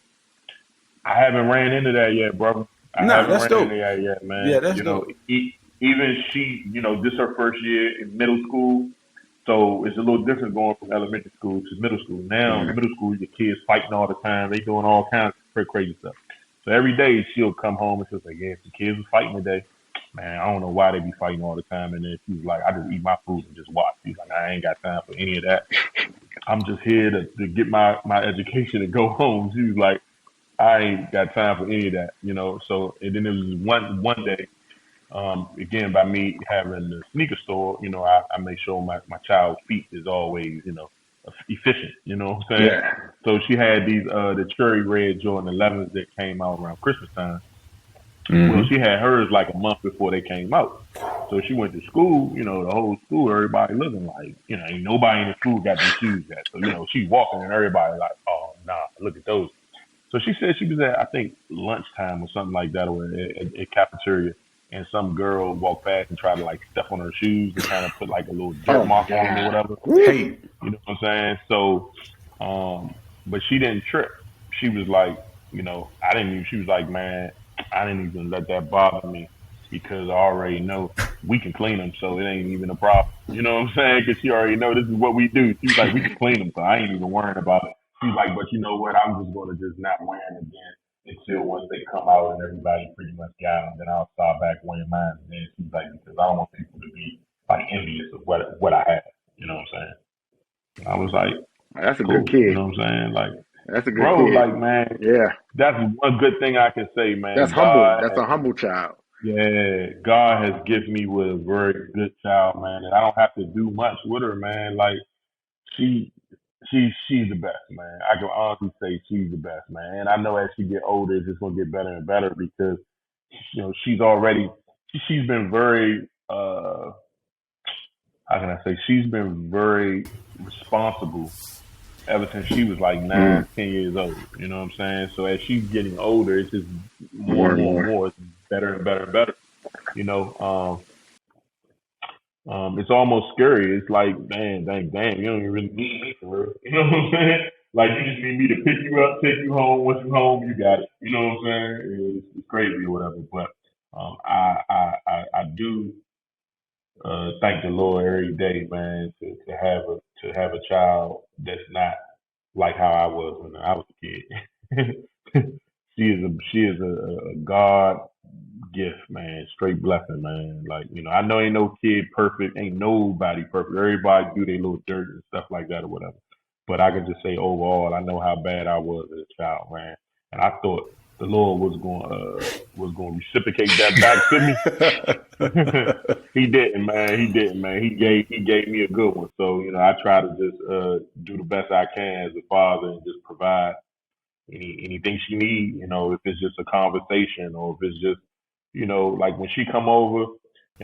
Speaker 3: I haven't ran into that yet, brother. I
Speaker 2: Nah,
Speaker 3: haven't
Speaker 2: that's
Speaker 3: ran into
Speaker 2: dope.
Speaker 3: that yet,
Speaker 2: Yeah,
Speaker 3: man.
Speaker 2: that's dope.
Speaker 3: Even she, this is her first year in middle school, so it's a little different going from elementary school to middle school. Now,
Speaker 1: Yeah.
Speaker 3: in middle school, your kids fighting all the time. They doing all kinds of crazy stuff. So every day she'll come home and she'll say, "Yeah, the kids was fighting today. Man, I don't know why they be fighting all the time." And then she's like, "I just eat my food and just watch." She's like, "I ain't got time for any of that. I'm just here to get my education and go home." She was like, "I ain't got time for any of that." So and then it was one day, again, by me having the sneaker store, I make sure my child's feet is always, efficient. You know what I'm saying?
Speaker 1: Yeah.
Speaker 3: So she had these the cherry red Jordan 11s that came out around Christmas time. Well,
Speaker 2: Hmm.
Speaker 3: she had hers like a month before they came out. So she went to school, the whole school, everybody looking like, ain't nobody in the school got these shoes yet. So, she's walking and everybody like, oh, nah, look at those. So she said she was at, I think, lunchtime or something like that, or at cafeteria, and some girl walked past and tried to like step on her shoes and kind of put like a little dirt
Speaker 1: Oh my
Speaker 3: mark on them or
Speaker 1: God.
Speaker 3: whatever.
Speaker 1: Woo.
Speaker 2: Hate.
Speaker 3: You know what I'm saying? So, but she didn't trip. She was like, I didn't even, she was like, man, I didn't even let that bother me because I already know we can clean them, so it ain't even a problem. You know what I'm saying? Because she already know this is what we do. She was like, we can clean them, so I ain't even worrying about it. She's like, but you know what? I'm just going to just not wear them again. until once they come out and everybody pretty much got them, then I'll start back wearing mine. And then she's like, because I don't want people to be like envious of what I have. You know what I'm saying? I was like,
Speaker 1: That's a good
Speaker 3: cool. You
Speaker 1: kid.
Speaker 3: know what I'm saying? Like,
Speaker 1: That's a good
Speaker 3: bro,
Speaker 1: kid.
Speaker 3: like man,
Speaker 1: Yeah.
Speaker 3: that's one good thing I can say,
Speaker 1: That's
Speaker 3: man.
Speaker 1: humble. That's a humble child.
Speaker 3: Yeah, God has gifted me with a very good child, man, and I don't have to do much with her, man. Like she, she's the best, man. I can honestly say she's the best, man. And I know as she get older, it's just gonna get better and better because she's already she's been very how can I say she's been very responsible ever since she was like
Speaker 1: Mm,
Speaker 3: 9, 10 years old. You know what I'm saying? So as she's getting older, it's just more
Speaker 1: more
Speaker 3: and
Speaker 1: and
Speaker 3: more and
Speaker 1: more.
Speaker 3: more. It's better and better and better. You know, it's almost scary. It's like, man, dang, damn, you don't even really need me for real. You know what I'm saying? Like you just need me to pick you up, take you home. Once you home, you got it. You know what I'm saying? It's crazy or whatever. But I do thank the Lord every day, man, to have a child that's not like how I was when I was a kid. She is a God gift, man. Straight blessing, man. Like, I know ain't no kid perfect, ain't nobody perfect. Everybody do their little dirt and stuff like that or whatever. But I can just say overall, I know how bad I was as a child, man. And I thought the Lord was going to reciprocate that back to me. He didn't, man. He didn't, man. He gave me a good one. So I try to just do the best I can as a father and just provide anything she need. If it's just a conversation or if it's just like when she come over,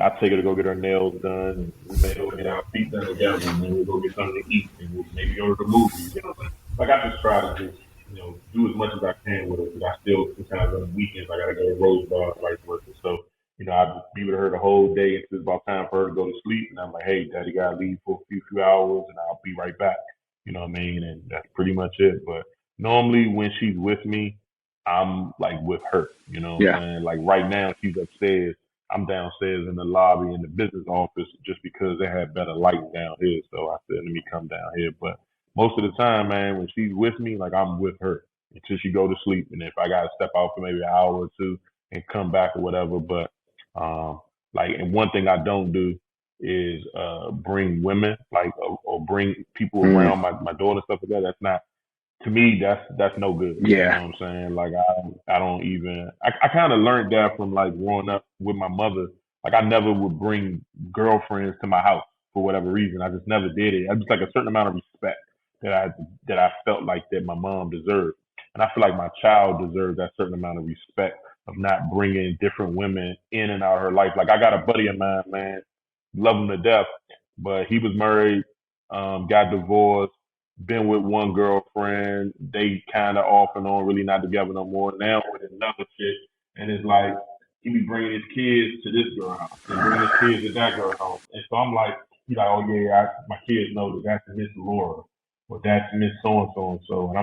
Speaker 3: I take her to go get her nails done, and we may go get our feet done together, and then we'll go get something to eat, and we'll maybe go to the movies. Like I just try to just do as much as I can with her because I still sometimes on the weekends I gotta go to Rose Bar, vice versa. So I just be with her the whole day until it's about time for her to go to sleep, and I'm like, hey, Daddy gotta leave for a few hours, and I'll be right back. You know what I mean? And that's pretty much it. But normally when she's with me, I'm like with her. You know what
Speaker 1: Yeah.
Speaker 3: I'm saying? Like right now she's upstairs. I'm downstairs in the lobby in the business office just because they had better lighting down here. So I said, let me come down here. But most of the time, man, when she's with me, like I'm with her until she go to sleep. And if I gotta step out for maybe an hour or two and come back or whatever. But um and one thing I don't do is bring women or bring people
Speaker 1: Mm,
Speaker 3: around my daughter stuff like that. That's not to me, that's no good. You know
Speaker 1: yeah.
Speaker 3: what I'm saying? Like I don't even I kind of learned that from like growing up with my mother. Like I never would bring girlfriends to my house for whatever reason. I just never did it. I just like a certain amount of respect that I felt like that my mom deserved, and I feel like my child deserves that certain amount of respect of not bringing different women in and out of her life. Like I got a buddy of mine, man, love him to death, but he was married, got divorced, been with one girlfriend. They kind of off and on, really not together no more. Now with another chick, and it's like he be bringing his kids to this girl house and bringing his kids to that girl house. And so I'm like, he's like, oh yeah, my kids know that that's Miss Laura or that's Miss so and so and so. And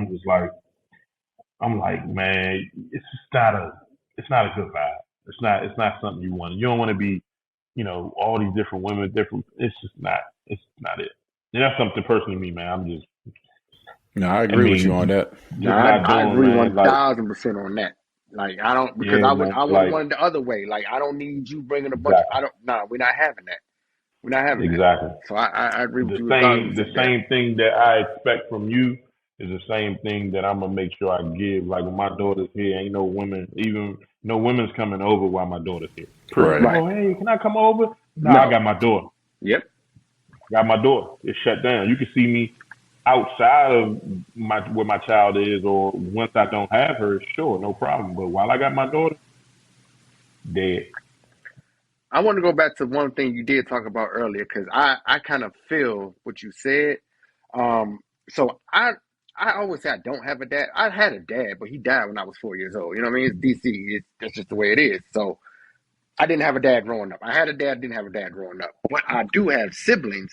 Speaker 3: I'm like, man, it's not a good vibe. It's not something you want. You don't want to be, all these different women, different. It's not it. And that's something personally, me, man. I'm just
Speaker 2: No, I
Speaker 3: I
Speaker 2: agree with you on
Speaker 3: mean,
Speaker 2: that.
Speaker 1: No,
Speaker 3: just
Speaker 1: I,
Speaker 3: not
Speaker 1: I
Speaker 3: doing,
Speaker 1: agree
Speaker 3: man. Like,
Speaker 1: 1,000% on that. Like I don't because
Speaker 3: yeah, man.
Speaker 1: I would have
Speaker 3: Like,
Speaker 1: wanted the other way. Like I don't need you bringing a bunch. I
Speaker 3: exactly,
Speaker 1: don't. Nah, we're not having that. We're not having that.
Speaker 3: exactly.
Speaker 1: So I agree with you 1,000%
Speaker 3: The
Speaker 1: there.
Speaker 3: same thing that I expect from you is the same thing that I'm gonna make sure I give. Like when my daughter's here, ain't no women, even no women's coming over while my daughter's here.
Speaker 2: Right.
Speaker 1: Right.
Speaker 3: Oh, hey, can I come over? No, I
Speaker 1: No.
Speaker 3: got my daughter.
Speaker 1: Yep.
Speaker 3: Got my daughter. It's shut down. You can see me outside of my where my child is, or once I don't have her, sure, no problem. But while I got my daughter, dead.
Speaker 1: I want to go back to one thing you did talk about earlier because I kind of feel what you said. Um, so I always say I don't have a dad. I had a dad, but he died when I was 4 years old. You know what I mean? It's DC. That's just the way it is. So I didn't have a dad growing up. I had a dad, didn't have a dad growing up. But I do have siblings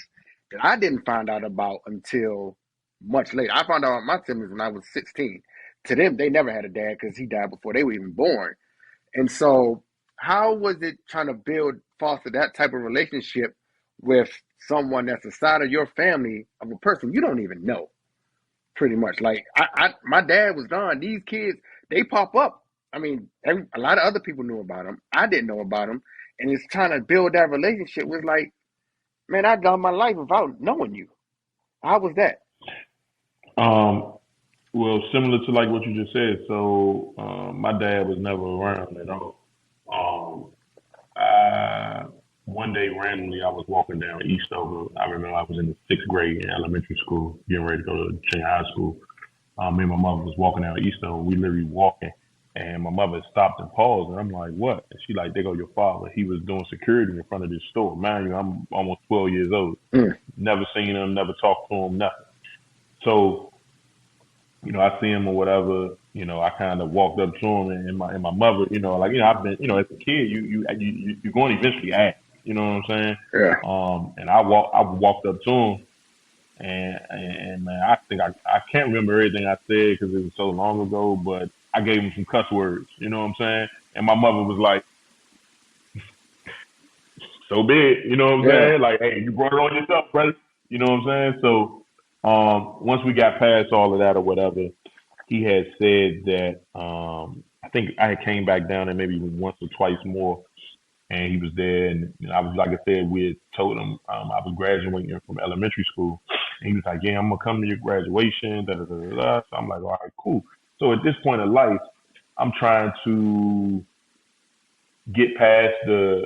Speaker 1: that I didn't find out about until much later. I found out about my siblings when I was 16. To them, they never had a dad because he died before they were even born. And so, how was it trying to foster that type of relationship with someone that's a side of your family of a person you don't even know? Pretty much, like my dad was gone. These kids, they pop up. I mean, a lot of other people knew about them. I didn't know about them, and it's trying to build that relationship. Was like, man, I've done my life without knowing you. How was that?
Speaker 3: Um, well, similar to like what you just said. So, my dad was never around at all. Um, I, one day randomly, I was walking down Eastover. I remember I was in the sixth grade in elementary school, getting ready to go to junior high school. Me and my mother was walking down Eastover. We literally walking, and my mother stopped and paused, and I'm like, "What?" And she like, "There go your father. He was doing security in front of this store." Mind you, I'm almost 12 years old.
Speaker 1: Mm,
Speaker 3: Never seen him, never talked to him, nothing. So I see him or whatever, I kind of walked up to him and my mother, like, I've been, as a kid, you're going to eventually ask, you know what I'm saying?
Speaker 1: yeah,
Speaker 3: And I walked up to him and man, I think I can't remember everything I said because it was so long ago, but I gave him some cuss words, you know what I'm saying? And my mother was like, so big, you know what I'm
Speaker 1: yeah,
Speaker 3: saying? Like, hey, you brought it on yourself, brother. You know what I'm saying? So, once we got past all of that or whatever, he had said that I think I had came back down there maybe once or twice more, and he was there, and I was like I said, we had told him I was graduating from elementary school, and he was like, "Yeah, I'm gonna come to your graduation." Da da da da. Da. So I'm like, "All right, cool." So at this point in life, I'm trying to get past the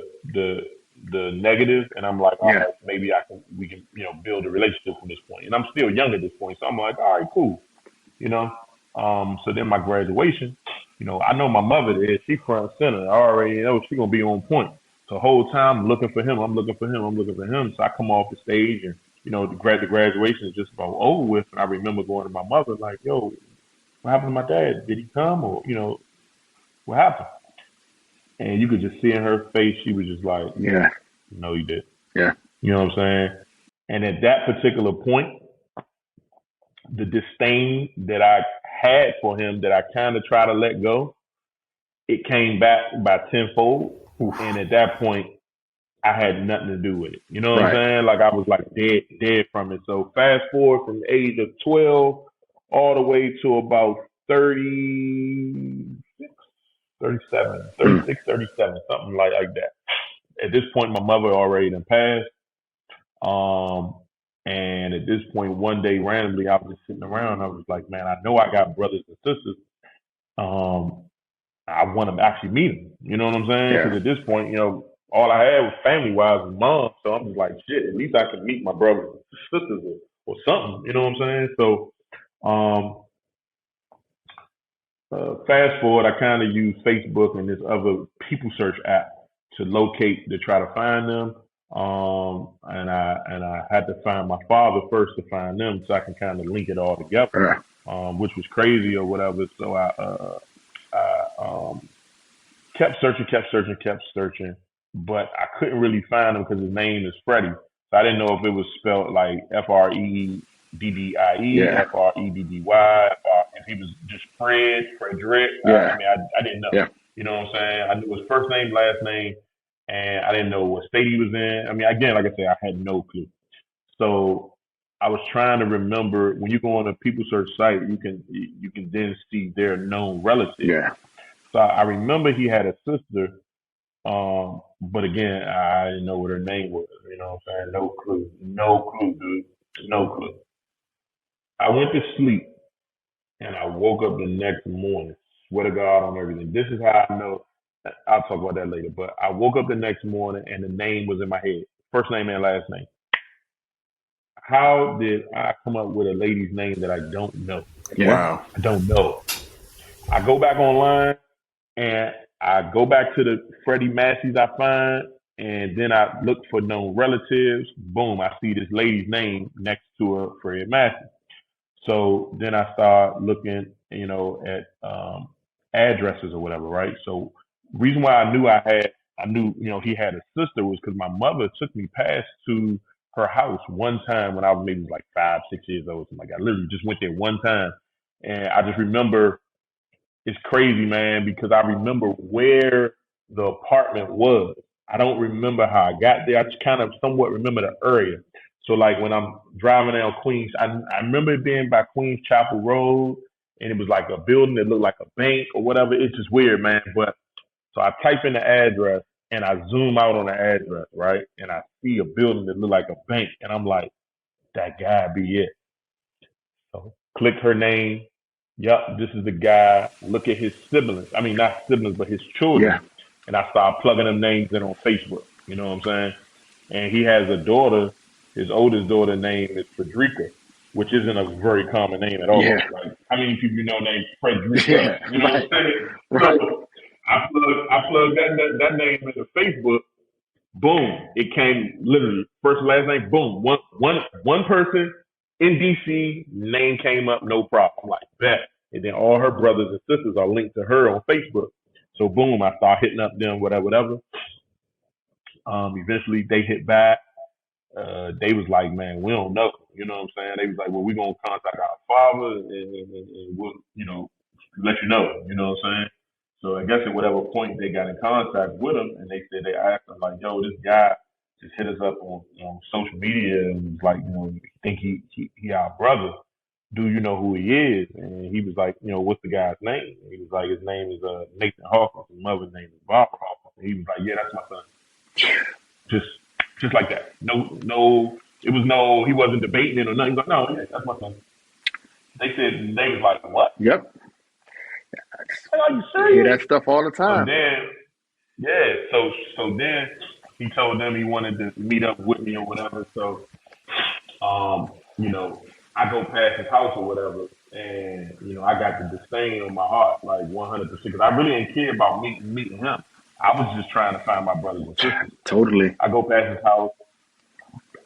Speaker 3: the negative, and I'm like, all
Speaker 1: yeah,
Speaker 3: right, maybe we can build a relationship from this point, and I'm still young at this point, so I'm like, all right, cool, you know. So then my graduation, I know my mother there, she front center. I already know she gonna be on point. So the whole time I'm looking for him, I'm looking for him, I'm looking for him. So I come off the stage and the graduation is just about over with. And I remember going to my mother like, yo, what happened to my dad? Did he come or what happened? And you could just see in her face, she was just like,
Speaker 1: yeah,
Speaker 3: no, he did.
Speaker 1: yeah,
Speaker 3: You know what I'm saying? And at that particular point, the disdain that I had for him that I kind of try to let go, it came back by tenfold. And
Speaker 2: Oof.
Speaker 3: at that point, I had nothing to do with it. You know what I'm
Speaker 1: right,
Speaker 3: saying? Like I was like dead from it. So fast forward from the age of 12 all the way to about 30, 37,
Speaker 1: mm,
Speaker 3: 36, 37, something like that. At this point, my mother already done passed. Um, and at this point, one day randomly, I was just sitting around. I was like, man, I know I got brothers and sisters. Um, I want to actually meet them. You know what I'm saying?
Speaker 1: yeah,
Speaker 3: Because at this point, all I had was family wise was mom. So I'm just like, shit, at least I can meet my brothers and sisters or something. You know what I'm saying? So, um, fast forward, I kind of use Facebook and this other people search app to locate to try to find them. And I had to find my father first to find them, so I can kind of link it all together,
Speaker 1: yeah,
Speaker 3: which was crazy or whatever. So I kept searching, kept searching, kept searching, but I couldn't really find him because his name is Freddie. So I didn't know if it was spelled like Freddie,
Speaker 1: yeah,
Speaker 3: Freddy, if he was just Frederick. I
Speaker 1: yeah,
Speaker 3: mean, I didn't know.
Speaker 1: yeah,
Speaker 3: You know what I'm saying? I knew his first name, last name, and I didn't know what state he was in. I mean, again, like I said, I had no clue. So I was trying to remember when you go on a people search site, you can then see their known relatives.
Speaker 1: yeah,
Speaker 3: So I remember he had a sister, but again, I didn't know what her name was. You know what I'm saying? No clue, dude, no clue. I went to sleep and I woke up the next morning. Swear to God on everything. This is how I know. I'll talk about that later. But I woke up the next morning and the name was in my head, first name and last name. How did I come up with a lady's name that I don't know?
Speaker 1: yeah,
Speaker 2: Wow.
Speaker 3: I don't know. I go back online and I go back to the Freddie Massey's I find, and then I look for known relatives. Boom, I see this lady's name next to her, Freddie Massey. So then I start looking, at addresses or whatever, right? So reason why I knew, he had a sister was because my mother took me past to her house one time when I was maybe like 5, 6 years old. Something like that. I literally just went there one time, and I just remember it's crazy, man, because I remember where the apartment was. I don't remember how I got there. I just kind of somewhat remember the area. So like when I'm driving down Queens, I remember it being by Queens Chapel Road, and it was like a building that looked like a bank or whatever. It's just weird, man. But so I type in the address and I zoom out on the address, right? And I see a building that looked like a bank, and I'm like, that guy be it. So click her name. Yep, this is the guy. Look at his siblings. I mean, not siblings, but his
Speaker 1: Yeah.
Speaker 3: children. And I start plugging them names in on Facebook. You know what I'm saying? And he has a daughter. His oldest daughter name is Frederica, which isn't a very common name at
Speaker 1: Yeah.
Speaker 3: all. Like, how many people you know named Frederica?
Speaker 1: Yeah.
Speaker 3: You know what I'm
Speaker 1: Right.
Speaker 3: saying?
Speaker 1: Right.
Speaker 3: So I plug that name into Facebook. Boom! It came literally first and last name. Boom! One person in DC name came up, no problem. I'm like, bet. And then all her brothers and sisters are linked to her on Facebook. So boom, I start hitting up them, whatever. Eventually they hit back. They was like, man, we don't know. You know what I'm saying? They was like, well, we're gonna contact our father and we'll, let you know. You know what I'm saying? So I guess at whatever point they got in contact with him, and they asked him like, yo, this guy just hit us up on social media and was like, think he our brother. Do you know who he is? And he was like, what's the guy's name? And he was like, his name is Nate Hawkins. His mother's name is Barbara Hawkins. And he was like, yeah, that's my son. Just like that. No, it was no, he wasn't debating it or nothing. He was like, no, yeah, that's my son. They was like, what?
Speaker 1: Yep.
Speaker 3: Like, are you
Speaker 1: You hear
Speaker 3: serious?
Speaker 1: that stuff all the
Speaker 3: So
Speaker 1: time.
Speaker 3: then, yeah, so then he told them he wanted to meet up with me or whatever. So, um, you know, I go past his house or whatever, and I got the disdain on my heart, like 100%, because I really didn't care about meeting him. I was just trying to find my brothers and sisters. So
Speaker 1: Totally.
Speaker 3: I go past his house,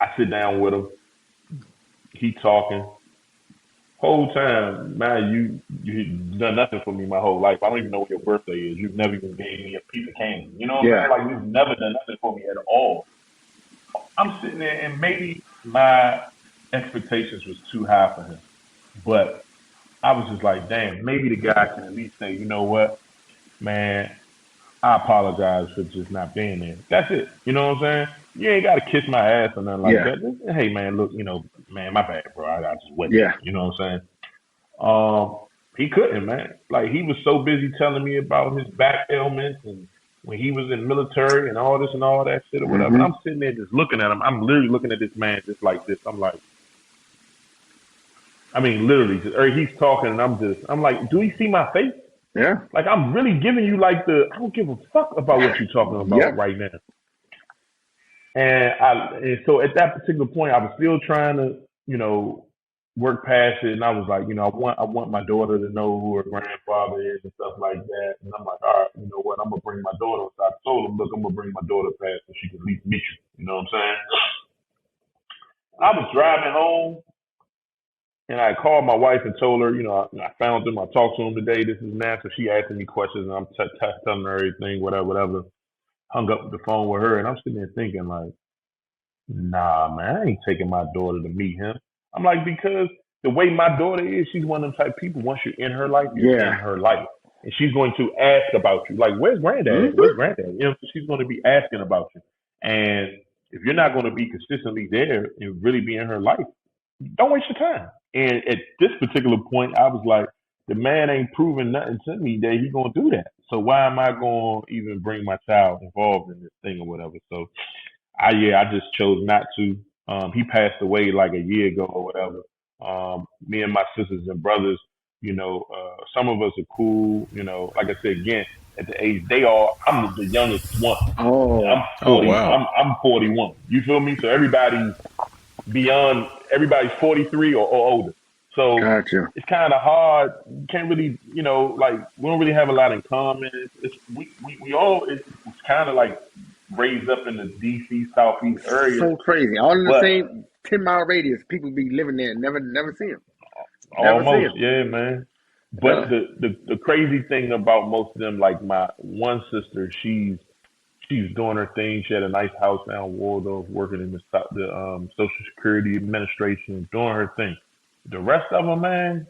Speaker 3: I sit down with him, he talking. Whole time, man, you done nothing for me my whole life. I don't even know what your birthday is. You've never even gave me a piece of candy. You know what I'm
Speaker 1: Yeah.
Speaker 3: saying? Like, you've never done nothing for me at all. I'm sitting there, and maybe my expectations was too high for him. But I was just like, damn, maybe the guy can at least say, you know what, man, I apologize for just not being there. That's it. You know what I'm saying? You ain't got to kiss my ass or nothing like
Speaker 1: Yeah.
Speaker 3: that. Just, hey, man, look, man, my bad, bro. I just wasn't there.
Speaker 1: Yeah.
Speaker 3: You know what I'm saying? He couldn't, man. Like, he was so busy telling me about his back ailments and when he was in military and all this and all that shit or whatever. And
Speaker 1: Mm-hmm.
Speaker 3: I'm sitting there just looking at him. I'm literally looking at this man just like this. I'm like, I mean, literally, or he's talking and I'm like, do he see my face?
Speaker 1: Yeah.
Speaker 3: Like, I'm really giving you like I don't give a fuck about what you're talking about
Speaker 1: Yep.
Speaker 3: right now. And so at that particular point, I was still trying to, work past it. And I was like, I want my daughter to know who her grandfather is and stuff like that. And I'm like, all right, you know what? I'm going to bring my daughter. So I told him, look, I'm going to bring my daughter past so she can at least meet you. You know what I'm saying? I was driving home and I called my wife and told her, I found him. I talked to him today. This is now. So she asking me questions and I'm telling her everything, whatever. Hung up the phone with her and I'm sitting there thinking like, nah, man, I ain't taking my daughter to meet him. I'm like, because the way my daughter is, she's one of them type of people. Once you're in her life, you're in
Speaker 1: Yeah.
Speaker 3: her life. And she's going to ask about you. Like, where's granddad? Where's
Speaker 1: Mm-hmm.
Speaker 3: granddad? She's going to be asking about you. And if you're not going to be consistently there and really be in her life, don't waste your time. And at this particular point, I was like, the man ain't proving nothing to me that he gonna do that. So why am I gonna even bring my child involved in this thing or whatever? So I just chose not to. He passed away like a year ago or whatever. Me and my sisters and brothers, some of us are cool. Like I said again, at the age they are, I'm the youngest one. I'm
Speaker 1: Oh.
Speaker 2: Oh
Speaker 3: 40.
Speaker 2: wow.
Speaker 3: I'm 41. You feel me? So everybody's 43 or older. So
Speaker 1: Gotcha.
Speaker 3: it's kind of hard. You can't really, like we don't really have a lot in common. We all it's kind of like raised up in the DC Southeast area,
Speaker 1: So crazy. All in the
Speaker 3: but
Speaker 1: same 10-mile radius. People be living there and never see him. Never see
Speaker 3: almost,
Speaker 1: him.
Speaker 3: yeah, man. But
Speaker 1: Yeah.
Speaker 3: the crazy thing about most of them, like my one sister, she's doing her thing. She had a nice house down in Waldorf, working in the Social Security Administration, doing her thing. The rest of them, man,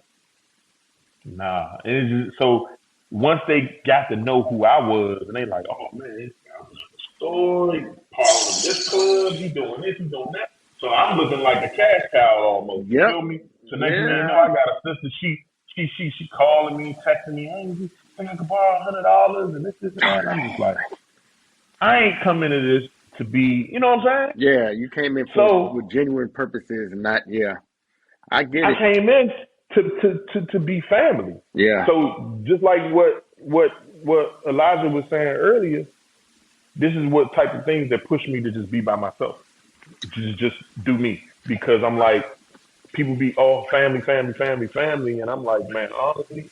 Speaker 3: nah. It's just, so once they got to know who I was, and they like, oh man, this guy's a story, part of this club, he doing this, he doing that. So I'm looking like a cash cow almost. You
Speaker 1: Yep.
Speaker 3: feel me? So next thing you know,
Speaker 1: Yeah.
Speaker 3: I got a sister. she calling me, texting me, hey, you think I could borrow $100 and this and that. And I'm just like, I ain't coming to this to be, you know what I'm saying?
Speaker 1: Yeah, you came in for with
Speaker 3: So
Speaker 1: genuine purposes and not. Yeah, I get
Speaker 3: I
Speaker 1: it.
Speaker 3: came in to be family.
Speaker 1: Yeah.
Speaker 3: So just like what Elijah was saying earlier, this is what type of things that push me to just be by myself, just do me, because I'm like, people be all family, family, family, family, and I'm like, man, honestly,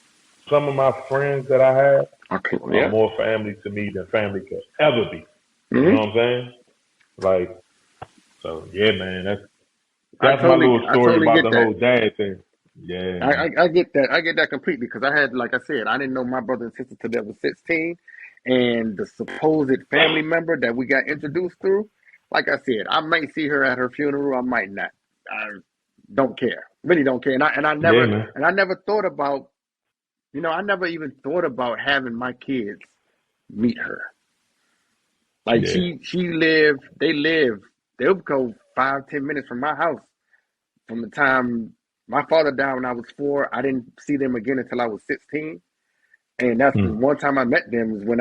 Speaker 3: some of my friends that I have
Speaker 1: Okay.
Speaker 3: are
Speaker 1: Yeah.
Speaker 3: more family to me than family could ever be. You know
Speaker 1: Hmm.
Speaker 3: what I'm saying? Like, so yeah, man,
Speaker 1: I
Speaker 3: that's my
Speaker 1: totally,
Speaker 3: little
Speaker 1: I
Speaker 3: story
Speaker 1: totally
Speaker 3: about
Speaker 1: get
Speaker 3: the
Speaker 1: that.
Speaker 3: whole dad thing. Yeah, man.
Speaker 1: I get that. I get that completely because I had, like I said, I didn't know my brother and sister till they were 16, and the supposed family member that we got introduced through. Like I said, I might see her at her funeral. I might not. I don't care. Really don't care.
Speaker 3: Yeah, man.
Speaker 1: And I never thought about. I never even thought about having my kids meet her. Like
Speaker 3: Yeah.
Speaker 1: they'll go 5, 10 minutes from my house. From the time my father died when I was 4, I didn't see them again until I was 16. And that's the
Speaker 3: Mm.
Speaker 1: one time I met them was when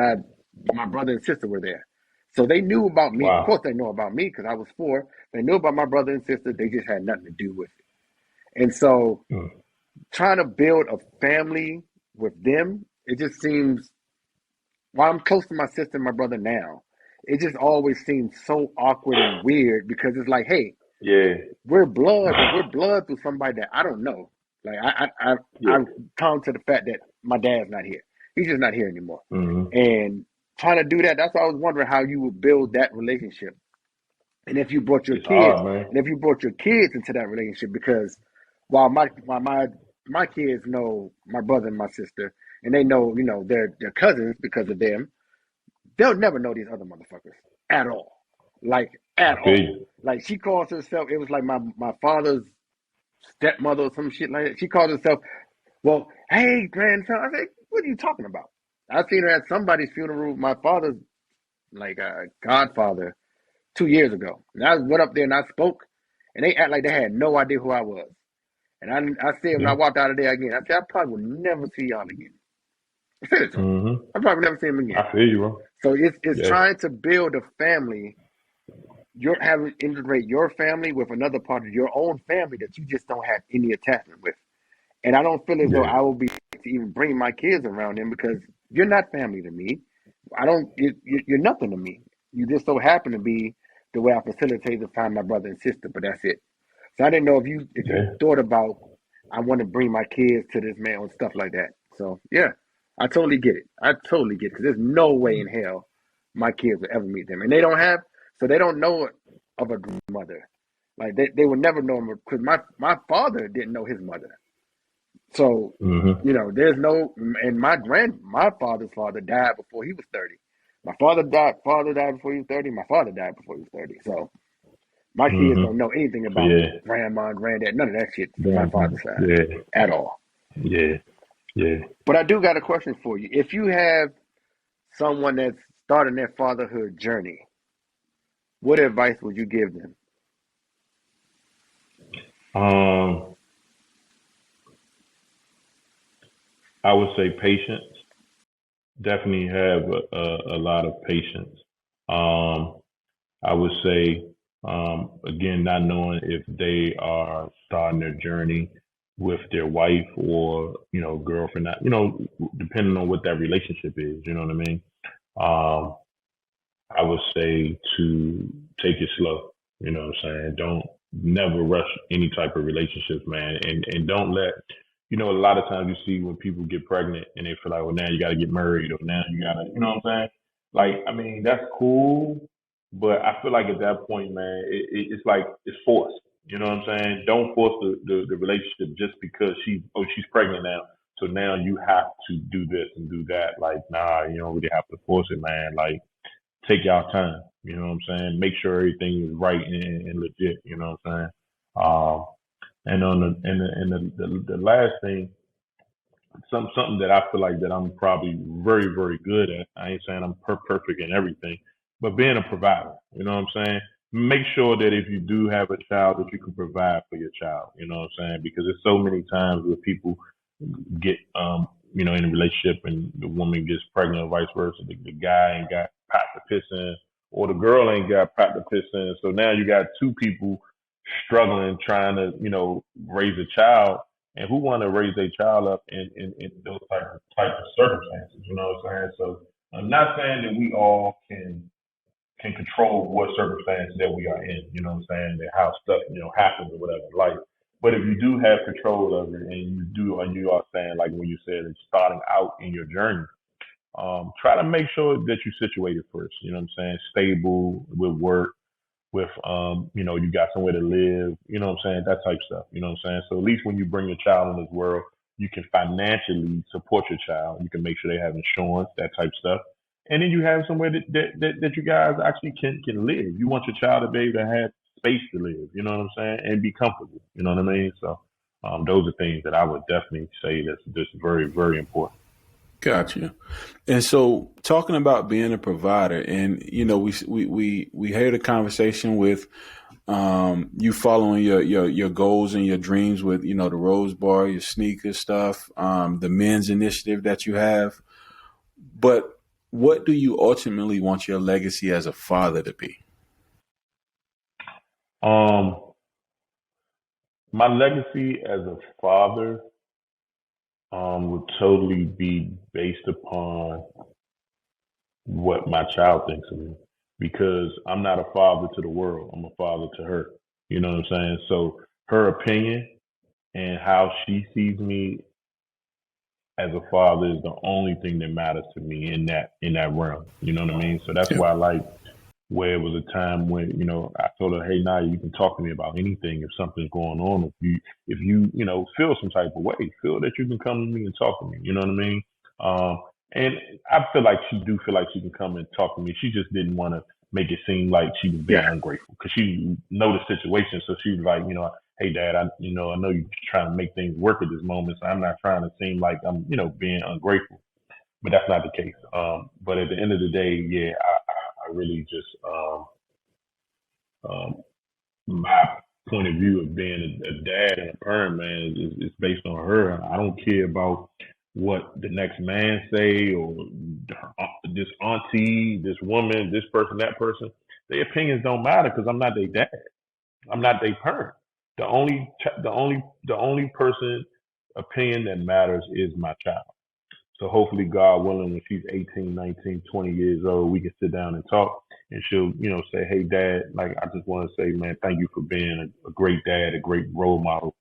Speaker 1: my brother and sister were there. So they knew about me. Of course,
Speaker 3: Wow.
Speaker 1: they know about me because I was 4. They knew about my brother and sister. They just had nothing to do with it. And so
Speaker 3: Mm.
Speaker 1: trying to build a family with them, it just seems, while I'm close to my sister and my brother now, it just always seems so awkward and weird because it's like, hey,
Speaker 3: Yeah.
Speaker 1: we're blood, but we're blood through somebody that I don't know. Like
Speaker 3: Yeah.
Speaker 1: I've come to the fact that my dad's not here. He's just not here anymore.
Speaker 3: Mm-hmm.
Speaker 1: And trying to do that, that's why I was wondering how you would build that relationship. And if you brought your
Speaker 3: It's
Speaker 1: kids,
Speaker 3: hard, man.
Speaker 1: and if you brought your kids into that relationship, because while my kids know my brother and my sister, and they know, they're cousins because of them, they'll never know these other motherfuckers at all. Like at
Speaker 3: I feel
Speaker 1: all.
Speaker 3: you.
Speaker 1: Like she calls herself, it was like my father's stepmother or some shit like that. She calls herself, well, hey, grandson. I said, what are you talking about? I seen her at somebody's funeral, my father's like godfather, 2 years ago. And I went up there and I spoke, and they act like they had no idea who I was. And I said when I
Speaker 3: Yeah.
Speaker 1: walked out of there again, I said, I probably will never see y'all again. I said it to them.
Speaker 3: Mm-hmm.
Speaker 1: I probably never see them again.
Speaker 3: I feel you, bro.
Speaker 1: So it's
Speaker 3: Yeah.
Speaker 1: trying to build a family. You're having to integrate your family with another part of your own family that you just don't have any attachment with. And I don't feel as though
Speaker 3: Yeah.
Speaker 1: I will be able to even bring my kids around them because you're not family to me. I don't. You're nothing to me. You just so happen to be the way I facilitate to find my brother and sister, but that's it. So I didn't know if you
Speaker 3: Yeah.
Speaker 1: thought about I want to bring my kids to this man and stuff like that. So yeah, I totally get it. I totally get it because there's no way in hell my kids will ever meet them, and they don't have, so they don't know of a grandmother. Like they would never know him because my father didn't know his mother. So,
Speaker 3: Mm-hmm.
Speaker 1: there's no, and my father's father died before he was 30. Father died before he was 30. My father died before he was 30. So my kids don't
Speaker 3: Mm-hmm.
Speaker 1: know anything
Speaker 3: So
Speaker 1: about
Speaker 3: yeah.
Speaker 1: grandma and granddad, none of that shit from my
Speaker 3: Damn.
Speaker 1: father's side
Speaker 3: Yeah.
Speaker 1: at all.
Speaker 3: Yeah. Yeah.
Speaker 1: But I do got a question for you. If you have someone that's starting their fatherhood journey, what advice would you give them?
Speaker 3: Um, I would say patience. Definitely have a lot of patience. Um, I would say, again, not knowing if they are starting their journey with their wife or, girlfriend, not, depending on what that relationship is, you know what I mean? Um, I would say to take it slow. You know what I'm saying? Don't never rush any type of relationships, man. And don't let, a lot of times you see when people get pregnant and they feel like, well, now you got to get married or now you got to, you know what I'm saying? Like, I mean, that's cool. But I feel like at that point, man, it's like it's forced. You know what I'm saying? Don't force the relationship just because she's pregnant now. So now you have to do this and do that. Like, nah, you don't really have to force it, man. Like, take y'all time. You know what I'm saying? Make sure everything is right and legit. You know what I'm saying? And on the last thing, something that I feel like that I'm probably very very good at. I ain't saying I'm perfect in everything, but being a provider. You know what I'm saying? Make sure that if you do have a child, that you can provide for your child. You know what I'm saying? Because there's so many times where people get in a relationship and the woman gets pregnant or vice versa. The guy ain't got pot to piss in, or the girl ain't got pot to piss in. So now you got two people struggling trying to raise a child, and who want to raise their child up in those type of circumstances. You know what I'm saying? So I'm not saying that we all can control what circumstance that we are in, you know what I'm saying, that how stuff, happens or whatever in life. But if you do have control of it and you are saying, like when you said it's starting out in your journey, try to make sure that you're situated first, you know what I'm saying, stable with work, with you got somewhere to live, you know what I'm saying, that type of stuff, you know what I'm saying. So at least when you bring your child in this world, you can financially support your child. You can make sure they have insurance, that type of stuff. And then you have somewhere that you guys actually can live. You want your child to be able to have space to live, you know what I'm saying, and be comfortable, you know what I mean? So those are things that I would definitely say that's just very, very important.
Speaker 2: Gotcha. And so, talking about being a provider, and we had a conversation with you following your goals and your dreams with the Rose Bar, your sneaker stuff, the men's initiative that you have. But what do you ultimately want your legacy as a father to be?
Speaker 3: Um, my legacy as a father would totally be based upon what my child thinks of me, because I'm not a father to the world. I'm a father to her. You know what I'm saying? So her opinion and how she sees me as a father is the only thing that matters to me in that realm. You know what I mean? So that's
Speaker 2: Yeah,
Speaker 3: why I like where it was a time when I told her, hey, now you can talk to me about anything if something's going on. If you feel some type of way, feel that you can come to me and talk to me. You know what I mean? Um, and I feel like she do feel like she can come and talk to me. She just didn't want to make it seem like she was being
Speaker 1: Yeah.
Speaker 3: ungrateful, because she know the situation. So she was like, hey, Dad, I know you're trying to make things work at this moment, so I'm not trying to seem like I'm being ungrateful. But that's not the case. But at the end of the day, yeah, I really just um, my point of view of being a dad and a parent, man, is based on her. I don't care about what the next man say, or this auntie, this woman, this person, that person. Their opinions don't matter, because I'm not their dad. I'm not their parent. The only person opinion that matters is my child. So hopefully, God willing, when she's 18, 19, 20 years old, we can sit down and talk, and she'll, say, hey, Dad, like, I just want to say, man, thank you for being a great dad, a great role model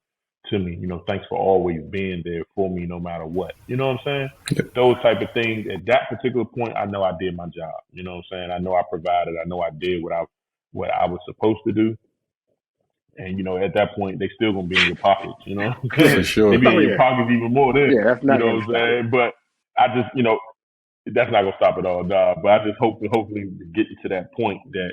Speaker 3: to me. Thanks for always being there for me no matter what. You know what I'm saying?
Speaker 2: yeah,
Speaker 3: Those type of things. At that particular point, I know I did my job. You know what I'm saying? I know I provided. I know I did what I was supposed to do. And at that point, they still gonna be in your pockets. You know what I'm
Speaker 2: for
Speaker 3: saying? They
Speaker 2: sure.
Speaker 3: be
Speaker 1: Oh
Speaker 3: in your
Speaker 1: yeah.
Speaker 3: pockets even more then.
Speaker 1: Yeah, that's
Speaker 3: You
Speaker 1: not
Speaker 3: know
Speaker 1: gonna
Speaker 3: what I'm
Speaker 1: stop.
Speaker 3: saying? But I just, that's not gonna stop it all, dog. But I just hopefully get to that point that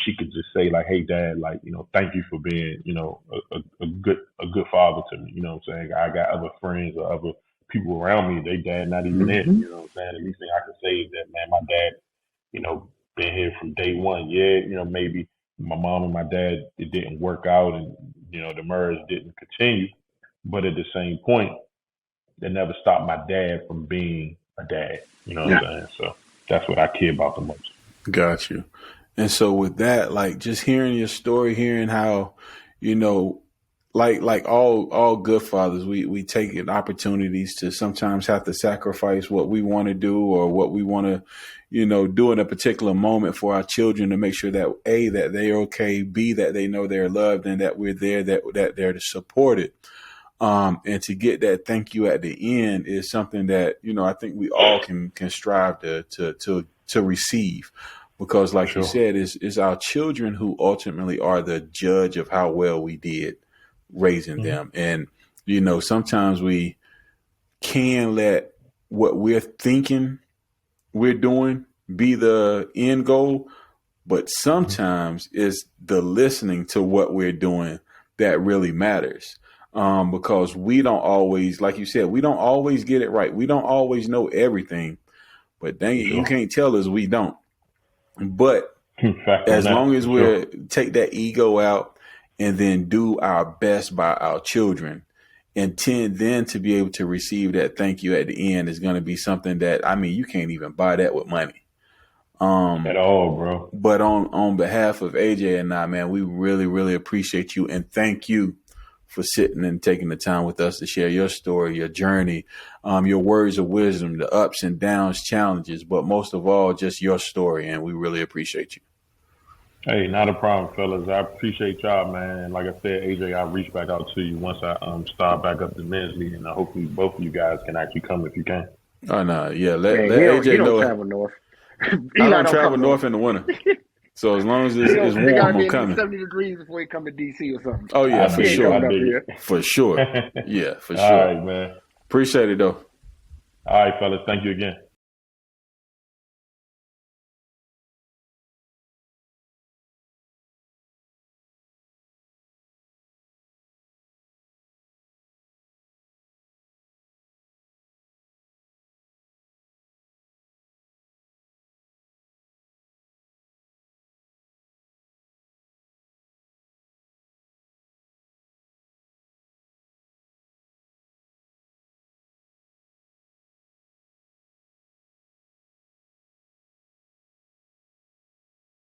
Speaker 3: she could just say, like, hey, Dad, like, thank you for being, a good father to me. You know what I'm saying? I got other friends or other people around me, they dad not even there.
Speaker 1: Hmm.
Speaker 3: You know what I'm saying? The least thing I can say is that, man, my dad, you know, been here from day one. Yeah, maybe my mom and my dad, it didn't work out, and the marriage didn't continue. But at the same point, that never stopped my dad from being a dad. You know
Speaker 1: Yeah.
Speaker 3: what I'm saying? So that's what I care about the most.
Speaker 2: Got you. And so with that, like just hearing your story, hearing how, you know, like all good fathers, we take it opportunities to sometimes have to sacrifice what we want to do or what we want to, do in a particular moment for our children to make sure that A, that they're okay, B, that they know they're loved and that we're there, that they're to support it. And to get that thank you at the end is something that, I think we all can strive to receive, because
Speaker 3: For
Speaker 2: like you
Speaker 3: sure.
Speaker 2: said, it's our children who ultimately are the judge of how well we did raising
Speaker 3: Hmm.
Speaker 2: them. And, sometimes we can let what we're thinking we're doing be the end goal, but
Speaker 3: Hmm.
Speaker 2: sometimes it's the listening to what we're doing that really matters. Because we don't always, like you said, we don't always get it right. We don't always know everything, but dang
Speaker 3: For
Speaker 2: it, you
Speaker 3: sure.
Speaker 2: can't tell us we don't. But
Speaker 3: Fact on
Speaker 2: as
Speaker 3: that.
Speaker 2: long as
Speaker 3: For sure.
Speaker 2: we're take that ego out and then do our best by our children, and then to be able to receive that thank you at the end is going to be something that, I mean, you can't even buy that with money.
Speaker 3: At all, bro.
Speaker 2: But on behalf of AJ and I, man, we really, really appreciate you and thank you for sitting and taking the time with us to share your story, your journey, your words of wisdom, the ups and downs, challenges, but most of all, just your story. And we really appreciate you.
Speaker 3: Hey, not a problem, fellas. I appreciate y'all, man. And like I said, AJ, I'll reach back out to you once I start back up the men's league, and hopefully both of you guys can actually come if you can.
Speaker 2: Oh, no. Yeah.
Speaker 1: Man,
Speaker 2: Let
Speaker 1: he
Speaker 2: AJ
Speaker 1: don't
Speaker 2: know.
Speaker 1: travel north.
Speaker 2: I don't travel north in the winter. So as long as it's
Speaker 1: They gotta
Speaker 2: warm,
Speaker 1: be
Speaker 2: I'm
Speaker 1: in
Speaker 2: coming.
Speaker 1: 70 degrees before he come to DC or something.
Speaker 2: Oh, yeah,
Speaker 3: I
Speaker 2: for
Speaker 3: dig it.
Speaker 2: sure.
Speaker 3: I dig it.
Speaker 2: For sure. Yeah, for
Speaker 3: All
Speaker 2: sure.
Speaker 3: right, man.
Speaker 2: Appreciate it, though.
Speaker 3: All right, fellas. Thank you again.